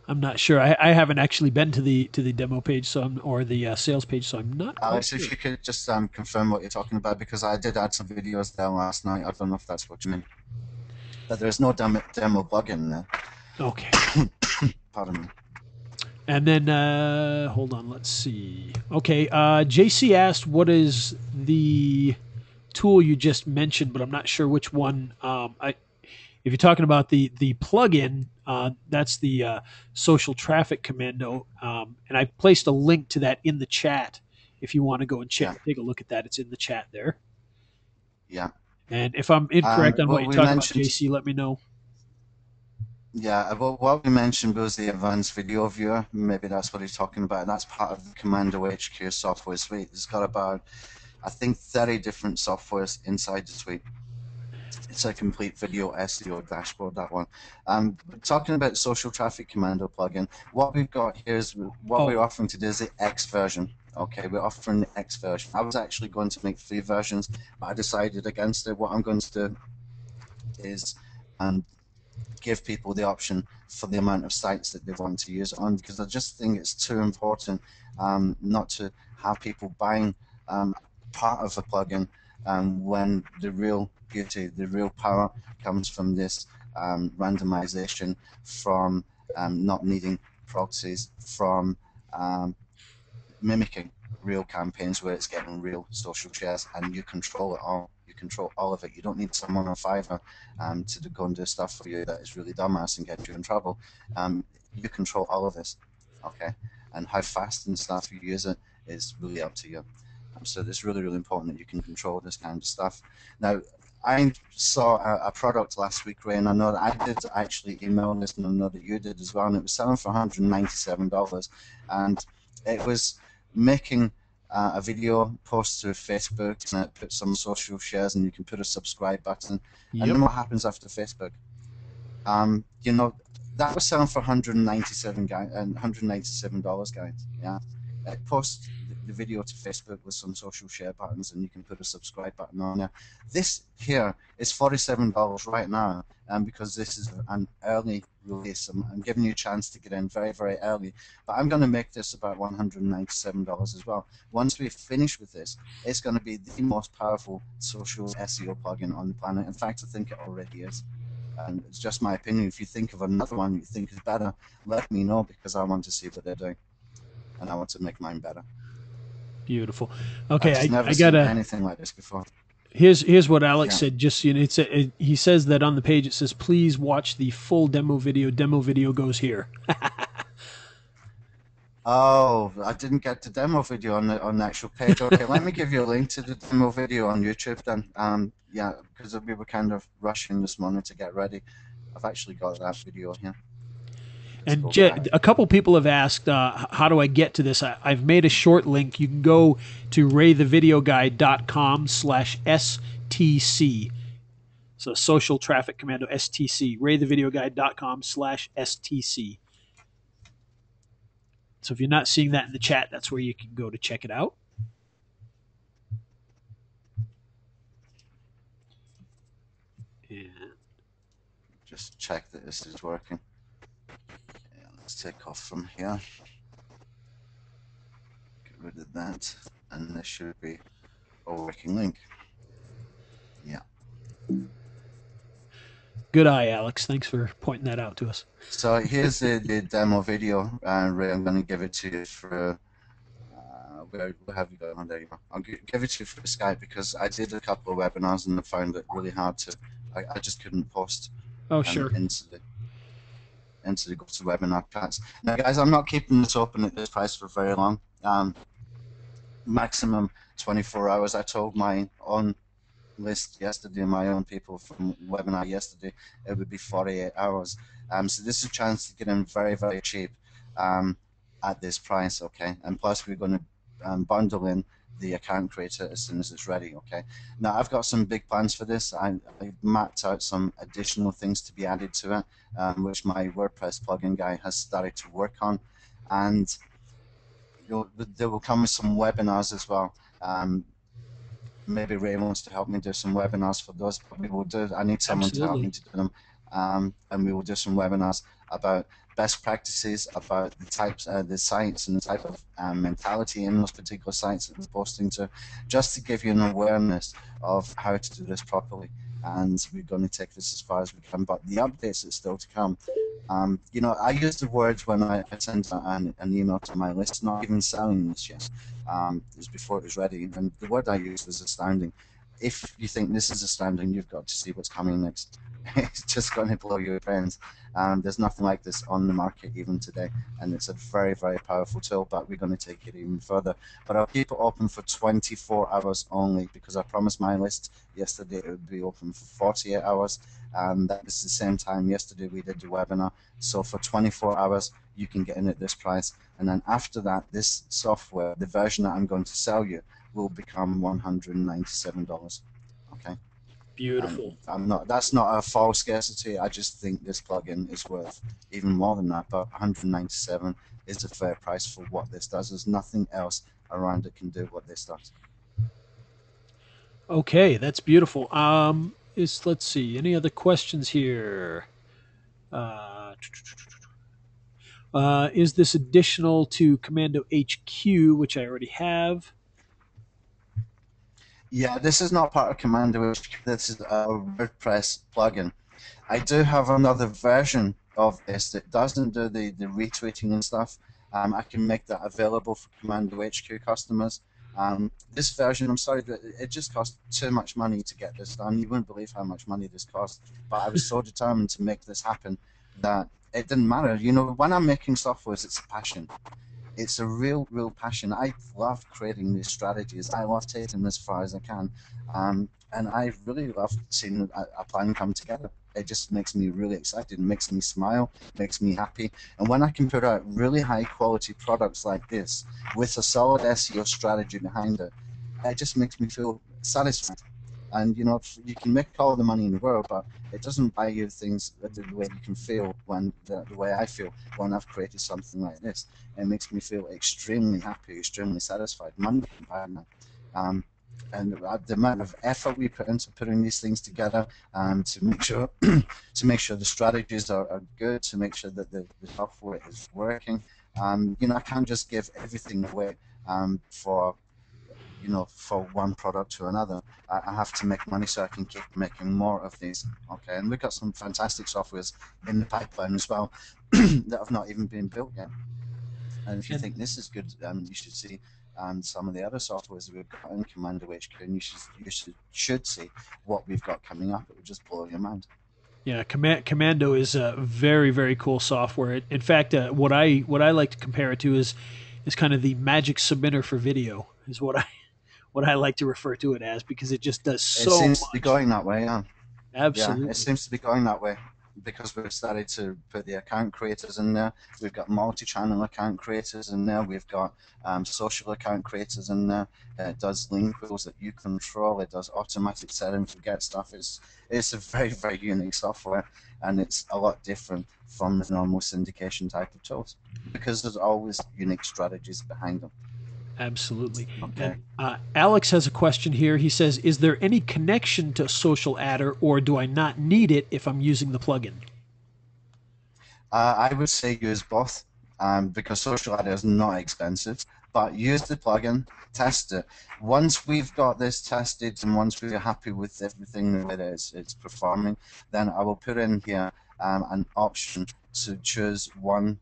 I'm not sure. I haven't actually been to the demo page, or the sales page, so I'm not. Alex, if you could just confirm what you're talking about, because I did add some videos there last night. I don't know if that's what you mean. But there's no demo plugin there. Okay. Pardon me. And then, hold on, let's see. Okay, JC asked, what is the tool you just mentioned, but I'm not sure which one. If you're talking about the plugin, that's the Social Traffic Commando, and I placed a link to that in the chat. If you want to go and Yeah. take a look at that, it's in the chat there. Yeah. And if I'm incorrect on what What you're we talking about, mentioned, JC, let me know. yeah, what we mentioned was the advanced video viewer. Maybe that's what he's talking about. That's part of the Commando HQ software suite. It's got about, I think, 30 different softwares inside the suite. It's a complete video SEO dashboard, that one. Talking about Social Traffic Commando plugin, what we've got here is what we're offering today is the X version. Okay, we're offering the X version. I was actually going to make 3 versions, but I decided against it. What I'm going to do is give people the option for the amount of sites that they want to use it on, because I just think it's too important not to have people buying part of a plugin when the real beauty, the real power comes from this randomization, from not needing proxies, from mimicking real campaigns where it's getting real social shares, and you control it all. You control all of it. You don't need someone on Fiverr to go and do stuff for you that is really dumbass and get you in trouble. You control all of this, okay? And how fast and stuff you use it is really up to you. So it's really, really important that you can control this kind of stuff. Now, I saw a product last week, Ray, and I know that I did actually email this, and I know that you did as well, and it was selling for $197, and it was making a video post to Facebook, and it put some social shares, and you can put a subscribe button. Yep. And then what happens after Facebook? You know, that was selling for $197, guys. Yeah, it posts the video to Facebook with some social share buttons, and you can put a subscribe button on there. This here is $47 right now, because this is an early release. I'm giving you a chance to get in very, very early, but I'm going to make this about $197 as well. Once we finish with this, it's going to be the most powerful social SEO plugin on the planet. In fact, I think it already is. And it's just my opinion. If you think of another one you think is better, let me know, because I want to see what they're doing, and I want to make mine better. Beautiful. Okay, I've never I seen gotta. anything like this before. Here's what Alex Yeah. said. Just he says that on the page it says, "Please watch the full demo video. Demo video goes here." Oh, I didn't get the demo video on the actual page. Okay, let me give you a link to the demo video on YouTube then. Yeah, because we were kind of rushing this morning to get ready. I've actually got that video here. And a couple people have asked, how do I get to this? I've made a short link. You can go to raythevideoguy.com/STC. So Social Traffic Commando STC. raythevideoguy.com/STC. So if you're not seeing that in the chat, that's where you can go to check it out. And just check that this is working. Yeah, let's take off from here. Get rid of that, and this should be a working link. Yeah. good eye, Alex. Thanks for pointing that out to us. So here's the demo video, and Ray, I'm going to give it to you for. Where have you got? Oh, there you go. I'll give it to you for Skype, because I did a couple of webinars and I found it really hard to. I just couldn't post. Oh, sure. Into the GoToWebinar chats. Now, guys, I'm not keeping this open at this price for very long. Maximum 24 hours. I told my own list yesterday, my own people from webinar yesterday, it would be 48 hours. So this is a chance to get in very, very cheap at this price, okay? And plus, we're going to bundle in the account creator as soon as it's ready, okay? Now, I've got some big plans for this. I mapped out some additional things to be added to it, which my WordPress plugin guy has started to work on. And there will come with some webinars as well. Maybe Ray wants to help me do some webinars for those, but we will do. I need someone to help me to do them, and we will do some webinars. about best practices, about the types, the sites, and the type of mentality in those particular sites that we're posting to, just to give you an awareness of how to do this properly. And we're going to take this as far as we can, but the updates are still to come. You know, I use the words when I send an email to my list, not even selling this yet. It was before it was ready, and the word I used was astounding. If you think this is astounding, you've got to see what's coming next. It's just going to blow your brains. There's nothing like this on the market even today, and it's a very, very powerful tool, but we're going to take it even further. But I'll keep it open for 24 hours only, because I promised my list yesterday it would be open for 48 hours, and that was the same time yesterday we did the webinar. So for 24 hours, you can get in at this price, and then after that, this software, the version that I'm going to sell you, will become $197. Okay. Beautiful. That's not a false scarcity. I just think this plugin is worth even more than that, but 197 is a fair price for what this does. There's nothing else around it can do what this does. Okay, that's beautiful. Let's see, any other questions here? Is this additional to Commando HQ, which I already have? Yeah, this is not part of Commando. This is a WordPress plugin. I do have another version of this that doesn't do the retweeting and stuff. I can make that available for Commando HQ customers. This version, I'm sorry, but it just cost too much money to get this done. You wouldn't believe how much money this cost. But I was so determined to make this happen that it didn't matter. You know, when I'm making software, it's a passion. It's a real passion. I love creating these strategies. I love taking this as far as I can. And I really love seeing a plan come together. It just makes me really excited. It makes me smile, makes me happy. And when I can put out really high quality products like this with a solid SEO strategy behind it, it just makes me feel satisfied. And you know, you can make all the money in the world, but it doesn't buy you things the way you can feel when the way I feel when I've created something like this. It makes me feel extremely happy, extremely satisfied. Money can buy that. And the amount of effort we put into putting these things together, to make sure the strategies are good, to make sure that the software is working. You know, I can't just give everything away for one product to another. I have to make money so I can keep making more of these. Okay, and we've got some fantastic softwares in the pipeline as well that have not even been built yet. And if you think this is good, you should see some of the other softwares that we've got in Commando HQ, and you should see what we've got coming up. It would just blow your mind. Yeah, Commando is a very, very cool software. In fact, what I like to compare it to is kind of the magic submitter for video, is what I like to refer to it as, because it just does so much. It seems to be going that way, yeah. Absolutely. Yeah, it seems to be going that way because we've started to put the account creators in there. We've got multi-channel account creators in there. We've got social account creators in there. It does link wheels that you control. It does automatic set and forget stuff. It's a very, very unique software, and it's a lot different from the normal syndication type of tools because there's always unique strategies behind them. Absolutely. Okay. And Alex has a question here. He says, is there any connection to Social Adder, or do I not need it if I'm using the plugin? I would say use both, because Social Adder is not expensive, but use the plugin, test it. Once we've got this tested and once we're happy with everything the way that it's performing, then I will put in here an option to choose one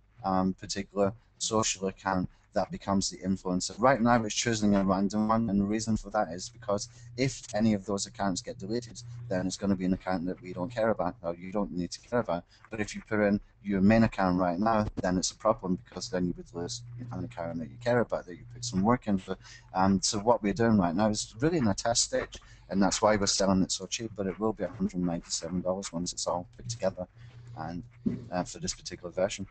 particular social account that becomes the influencer. Right now it's choosing a random one, and the reason for that is because if any of those accounts get deleted, then it's going to be an account that we don't care about, or you don't need to care about. But if you put in your main account right now, then it's a problem, because then you would lose an account that you care about, that you put some work into. So what we're doing right now is really in a test stage, and that's why we're selling it so cheap, but it will be $197 once it's all put together, and for this particular version.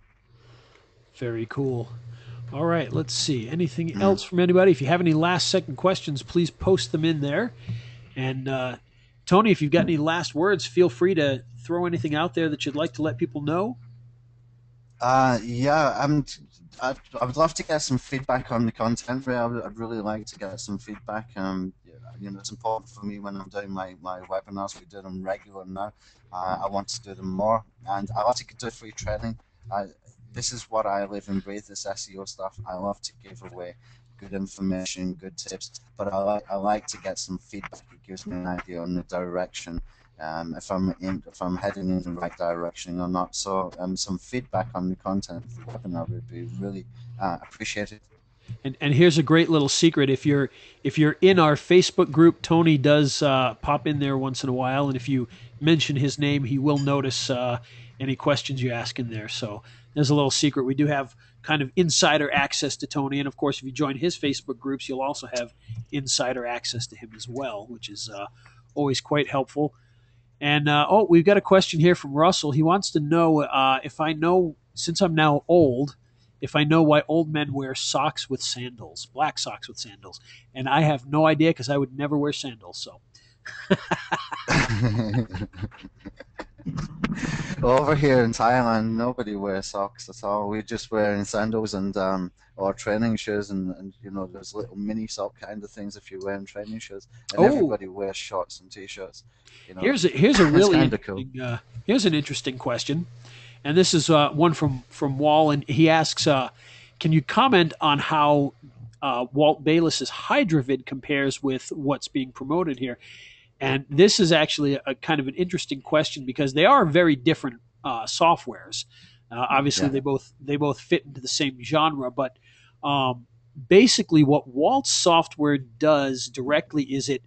Very cool. All right, let's see. Anything else from anybody? If you have any last-second questions, please post them in there. And Tony, if you've got any last words, feel free to throw anything out there that you'd like to let people know. Yeah, I would love to get some feedback on the content. I'd really like to get some feedback. You know, it's important for me when I'm doing my webinars. We do them regular now. I want to do them more, and I like to do free training. This is what I live and breathe, this SEO stuff. I love to give away good information, good tips, but I like to get some feedback. It gives me an idea on the direction, if I'm heading in the right direction or not. So some feedback on the content of the webinar would be really appreciated. And here's a great little secret: if you're in our Facebook group, Tony does pop in there once in a while, and if you mention his name, he will notice any questions you ask in there. So there's a little secret. We do have kind of insider access to Tony, and of course, if you join his Facebook groups, you'll also have insider access to him as well, which is always quite helpful. And oh, we've got a question here from Russell. He wants to know if I know, since I'm now old, if I know why old men wear socks with sandals, black socks with sandals. And I have no idea because I would never wear sandals. So Over here in Thailand, nobody wears socks at all. We're just wearing sandals and or training shoes, and you know, those little mini sock kind of things if you're wearing training shoes. And everybody wears shorts and t-shirts. You know, here's a really interesting, cool. Here's an interesting question, and this is one from Wall, and he asks, can you comment on how Walt Bayless's HydraVid compares with what's being promoted here? And this is actually a kind of an interesting question because they are very different softwares. Obviously, yeah. they both fit into the same genre, but basically, what Walt's software does directly is it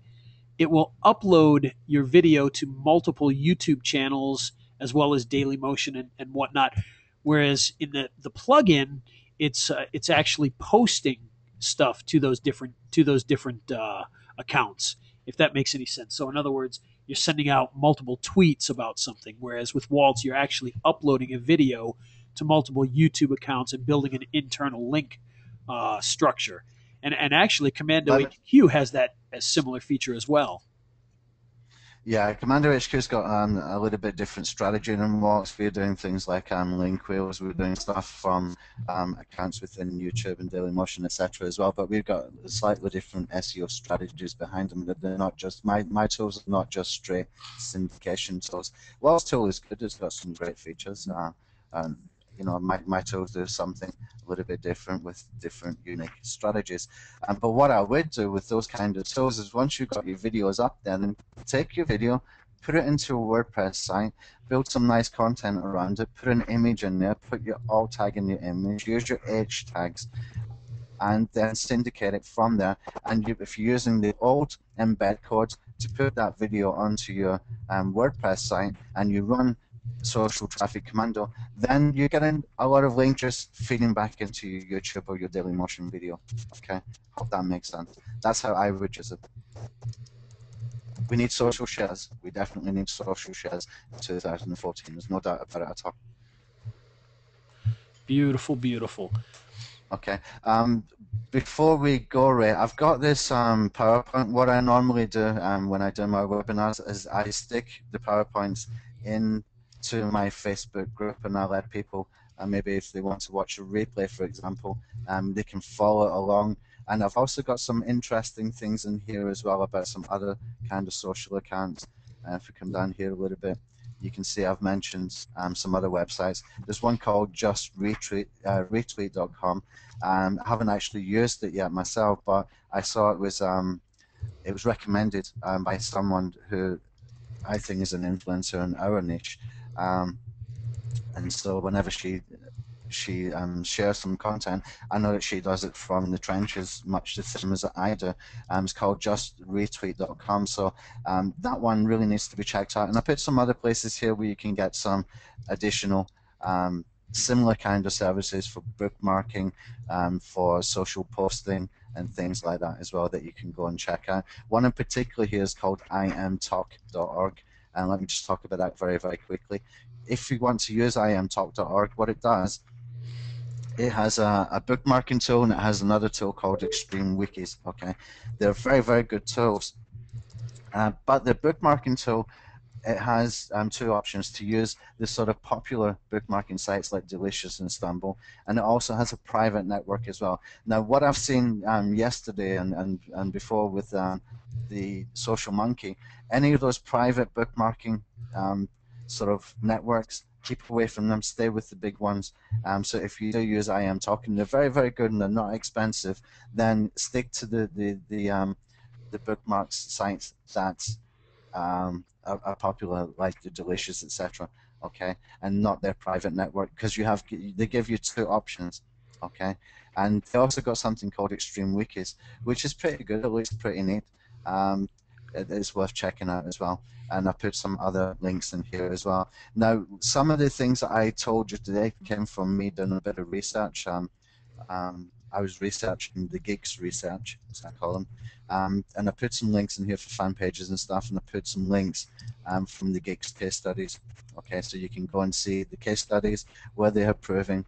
will upload your video to multiple YouTube channels as well as Dailymotion and whatnot. Whereas in the plugin, it's actually posting stuff to those different accounts, if that makes any sense. So in other words, you're sending out multiple tweets about something, whereas with Waltz, you're actually uploading a video to multiple YouTube accounts and building an internal link structure. And actually, Commando HQ has that as similar feature as well. Yeah, Commando HQ's got a little bit different strategy than Waltz. We're doing things like link wheels. We're doing stuff from accounts within YouTube and Dailymotion, etc. as well. But we've got slightly different SEO strategies behind them. That they're not just my tools are not just straight syndication tools. Waltz tool is good. It's got some great features. You know, my tools do something a little bit different with different unique strategies. But what I would do with those kind of tools is once you've got your videos up there, then take your video, put it into a WordPress site, build some nice content around it, put an image in there, put your alt tag in your image, use your H tags, and then syndicate it from there. And if you're using the old embed code to put that video onto your WordPress site, and you run social traffic commando, then you're getting a lot of links just feeding back into your YouTube or your Dailymotion video. Okay, hope that makes sense. That's how I would use it. We need social shares. We definitely need social shares in 2014. There's no doubt about it at all. Beautiful, beautiful. Okay. Before we go, Ray, I've got this PowerPoint. What I normally do when I do my webinars is I stick the PowerPoints in to my Facebook group, and I let people, maybe if they want to watch a replay, for example, they can follow along. And I've also got some interesting things in here as well about some other kind of social accounts. If we come down here a little bit, you can see I've mentioned some other websites. There's one called retweet.com. I haven't actually used it yet myself, but I saw it was recommended by someone who I think is an influencer in our niche. And so whenever she shares some content, I know that she does it from the trenches, much the same as I do. It's called justretweet.com, so that one really needs to be checked out. And I put some other places here where you can get some additional similar kind of services for bookmarking, for social posting, and things like that as well that you can go and check out. One in particular here is called imtalk.org, and let me just talk about that very, very quickly. If you want to use imtalk.org, what it does, it has a bookmarking tool, and it has another tool called Extreme Wikis. Okay, they're very, very good tools. But the bookmarking tool, it has two options to use this sort of popular bookmarking sites like Delicious and Istanbul, and it also has a private network as well. Now, what I've seen yesterday and before with the Social Monkey, any of those private bookmarking sort of networks keep away from them. Stay with the big ones. So if you do use I Am Talking, they're very, very good and they're not expensive. Then stick to the bookmarks sites that are popular, like the Delicious, etc. Okay, and not their private network, because they give you two options. Okay, and they also got something called Extreme Wikis, which is pretty good. It looks pretty neat. It's worth checking out as well. And I put some other links in here as well. Now, some of the things that I told you today came from me doing a bit of research. I was researching the geeks research, as I call them, and I put some links in here for fan pages and stuff, and I put some links from the geeks case studies. Okay, so you can go and see the case studies where they are proving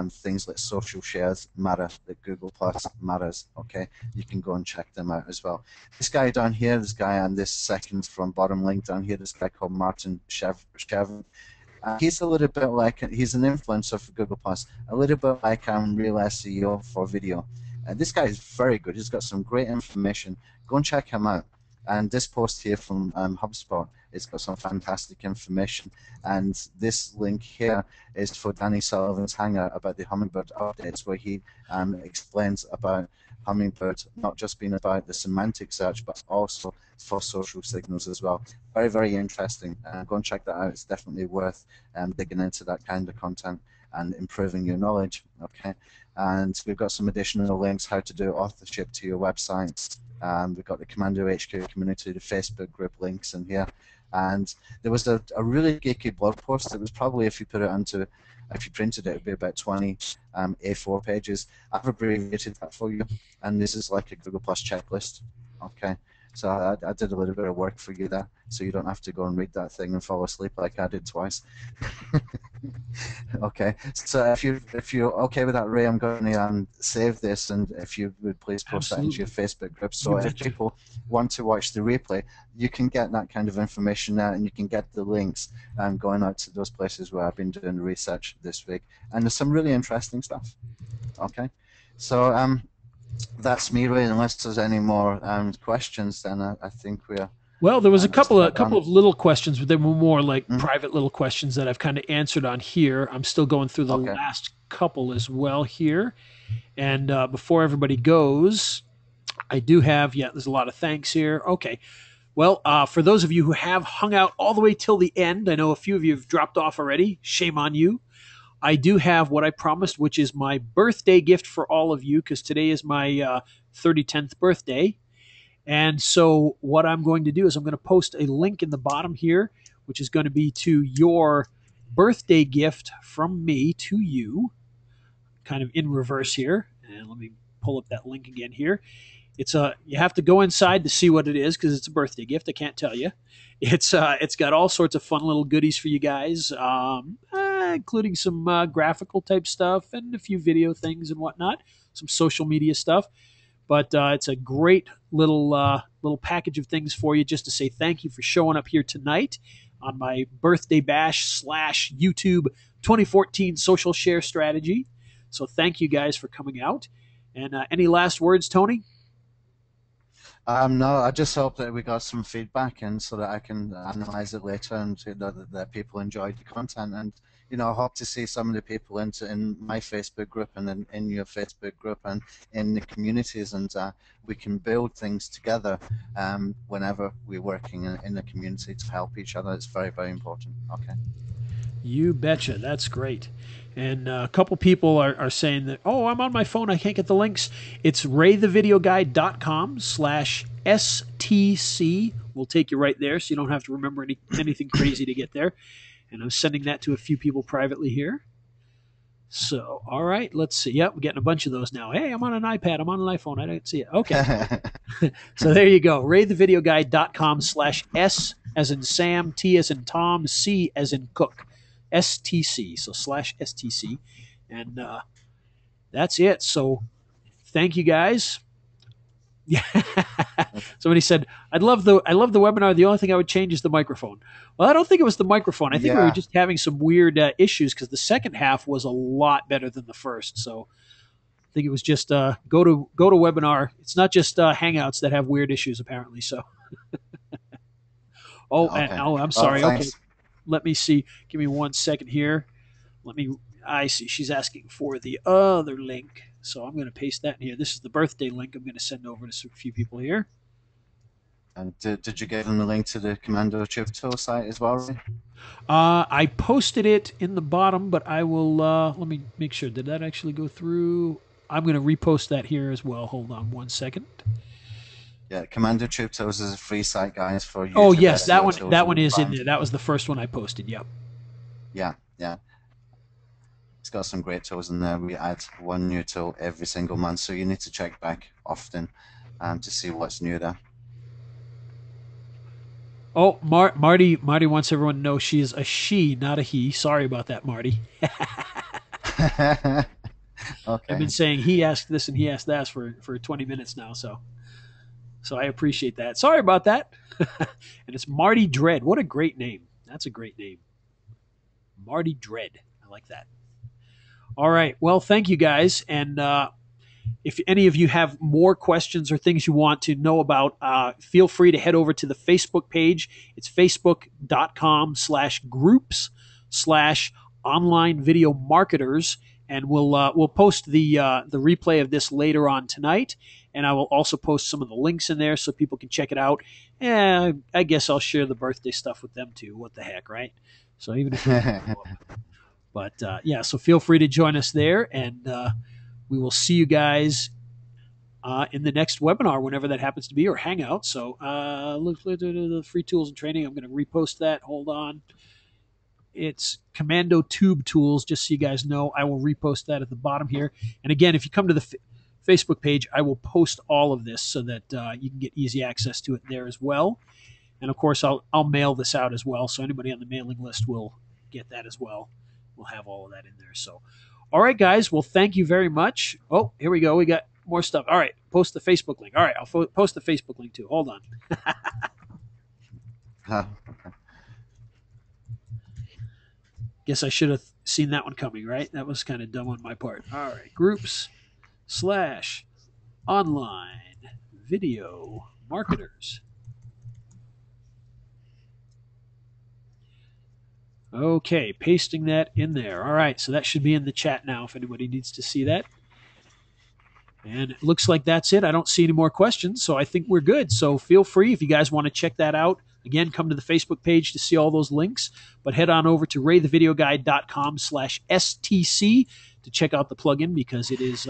things like social shares matter, that Google Plus matters. Okay, you can go and check them out as well. This guy down here, this guy on this second from bottom link down here, this guy called Martin Shevin. He's a little bit like, he's an influencer for Google Plus, a little bit like Real SEO for video. This guy is very good. He's got some great information. Go and check him out. And this post here from HubSpot, it's got some fantastic information. And this link here is for Danny Sullivan's Hangout about the Hummingbird updates, where he explains about Hummingbird not just being about the semantic search, but also for social signals as well. Very, very interesting. Go and check that out. It's definitely worth digging into that kind of content and improving your knowledge. Okay, and we've got some additional links how to do authorship to your websites. We've got the Commando HQ community, the Facebook group links in here, and there was a really geeky blog post. It was probably, if you printed it, it'd be about 20 A4 pages. I've abbreviated that for you, and this is like a Google Plus checklist. Okay, so I did a little bit of work for you there, so you don't have to go and read that thing and fall asleep like I did twice. Okay, so if you're okay with that, Ray, I'm going to save this, and if you would please post that into your Facebook group, so if people want to watch the replay, you can get that kind of information there, and you can get the links going out to those places where I've been doing research this week, and there's some really interesting stuff. Okay, so that's me, Ray. Unless there's any more questions, then I think we're. Well, there was a couple of little questions, but they were more like private little questions that I've kind of answered on here. I'm still going through the last couple as well here. And before everybody goes, I do have, there's a lot of thanks here. Okay. Well, for those of you who have hung out all the way till the end, I know a few of you have dropped off already. Shame on you. I do have what I promised, which is my birthday gift for all of you, because today is my 30th birthday. And so what I'm going to do is I'm going to post a link in the bottom here, which is going to be to your birthday gift from me to you, kind of in reverse here. And let me pull up that link again here. It's you have to go inside to see what it is, because it's a birthday gift. I can't tell you. It's got all sorts of fun little goodies for you guys, including some graphical type stuff and a few things and whatnot, some social media stuff. But it's a great little package of things for you, just to say thank you for showing up here tonight on my birthday bash / YouTube 2014 social share strategy. So thank you guys for coming out. And any last words, Tony? No, I just hope that we got some feedback, and so that I can analyze it later, and that people enjoyed the content. And I hope to see some of the people in my Facebook group and in your Facebook group and in the communities, and we can build things together whenever we're working in the community to help each other. It's very, very important. Okay. You betcha. That's great. And a couple people are saying that, oh, I'm on my phone, I can't get the links. It's raythevideoguy.com/STC. We'll take you right there, so you don't have to remember anything crazy to get there. And I'm sending that to a few people privately here. So, all right, let's see. Yep, we're getting a bunch of those now. Hey, I'm on an iPad. I'm on an iPhone. I don't see it. Okay. So there you go. raythevideoguy.com/S as in Sam, T as in Tom, C as in Cook. STC. So /STC. And that's it. So thank you guys. Yeah. Somebody said, I love the webinar. The only thing I would change is the microphone. Well, I don't think it was the microphone. I think we were just having some weird issues, because the second half was a lot better than the first. So I think it was just go to webinar. It's not just Hangouts that have weird issues, apparently. So I'm sorry. Okay. let me see. Give me 1 second here. I see she's asking for the other link. So I'm going to paste that in here. This is the birthday link I'm going to send over to a few people here. And did you give them the link to the Commando Tube Tool site as well, Ray? I posted it in the bottom, but I will, let me make sure. Did that actually go through? I'm going to repost that here as well. Hold on 1 second. Yeah, Commando Tube Tools is a free site, guys, for you. Oh, yes, that one is in there. That was the first one I posted, yep. Yeah. It's got some great tools in there. We add one new tool every single month, so you need to check back often to see what's new there. Oh, Marty wants everyone to know she is a she, not a he. Sorry about that, Marty. Okay. I've been saying he asked this and he asked that for 20 minutes now, so I appreciate that. Sorry about that. And it's Marty Dread. What a great name. That's a great name. Marty Dread. I like that. All right. Well, thank you guys. And if any of you have more questions or things you want to know about, feel free to head over to the Facebook page. It's facebook.com/groups/online video marketers. And we'll post the replay of this later on tonight. And I will also post some of the links in there so people can check it out. And I guess I'll share the birthday stuff with them too. What the heck, right? So even if but yeah, so feel free to join us there, and we will see you guys in the next webinar, whenever that happens to be, or hangout. So look at the free tools and training. I'm going to repost that. Hold on. It's Commando Tube Tools, just so you guys know. I will repost that at the bottom here. And again, if you come to the Facebook page, I will post all of this so that you can get easy access to it there as well. And of course, I'll mail this out as well, so anybody on the mailing list will get that as well. We'll have all of that in there. So, all right, guys. Well, thank you very much. Oh, here we go. We got more stuff. All right, post the Facebook link. All right, I'll post the Facebook link too. Hold on. Guess I should have seen that one coming, right? That was kind of dumb on my part. All right, groups/online video marketers. Okay, pasting that in there. All right, so that should be in the chat now if anybody needs to see that. And it looks like that's it. I don't see any more questions, so I think we're good. So feel free, if you guys want to check that out, again, come to the Facebook page to see all those links. But head on over to raythevideoguy.com/STC to check out the plugin, because it is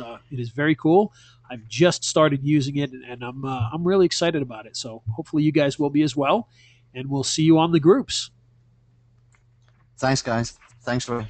very cool. I've just started using it, and I'm really excited about it. So hopefully you guys will be as well. And we'll see you on the groups. Thanks, guys. Thanks, Ray.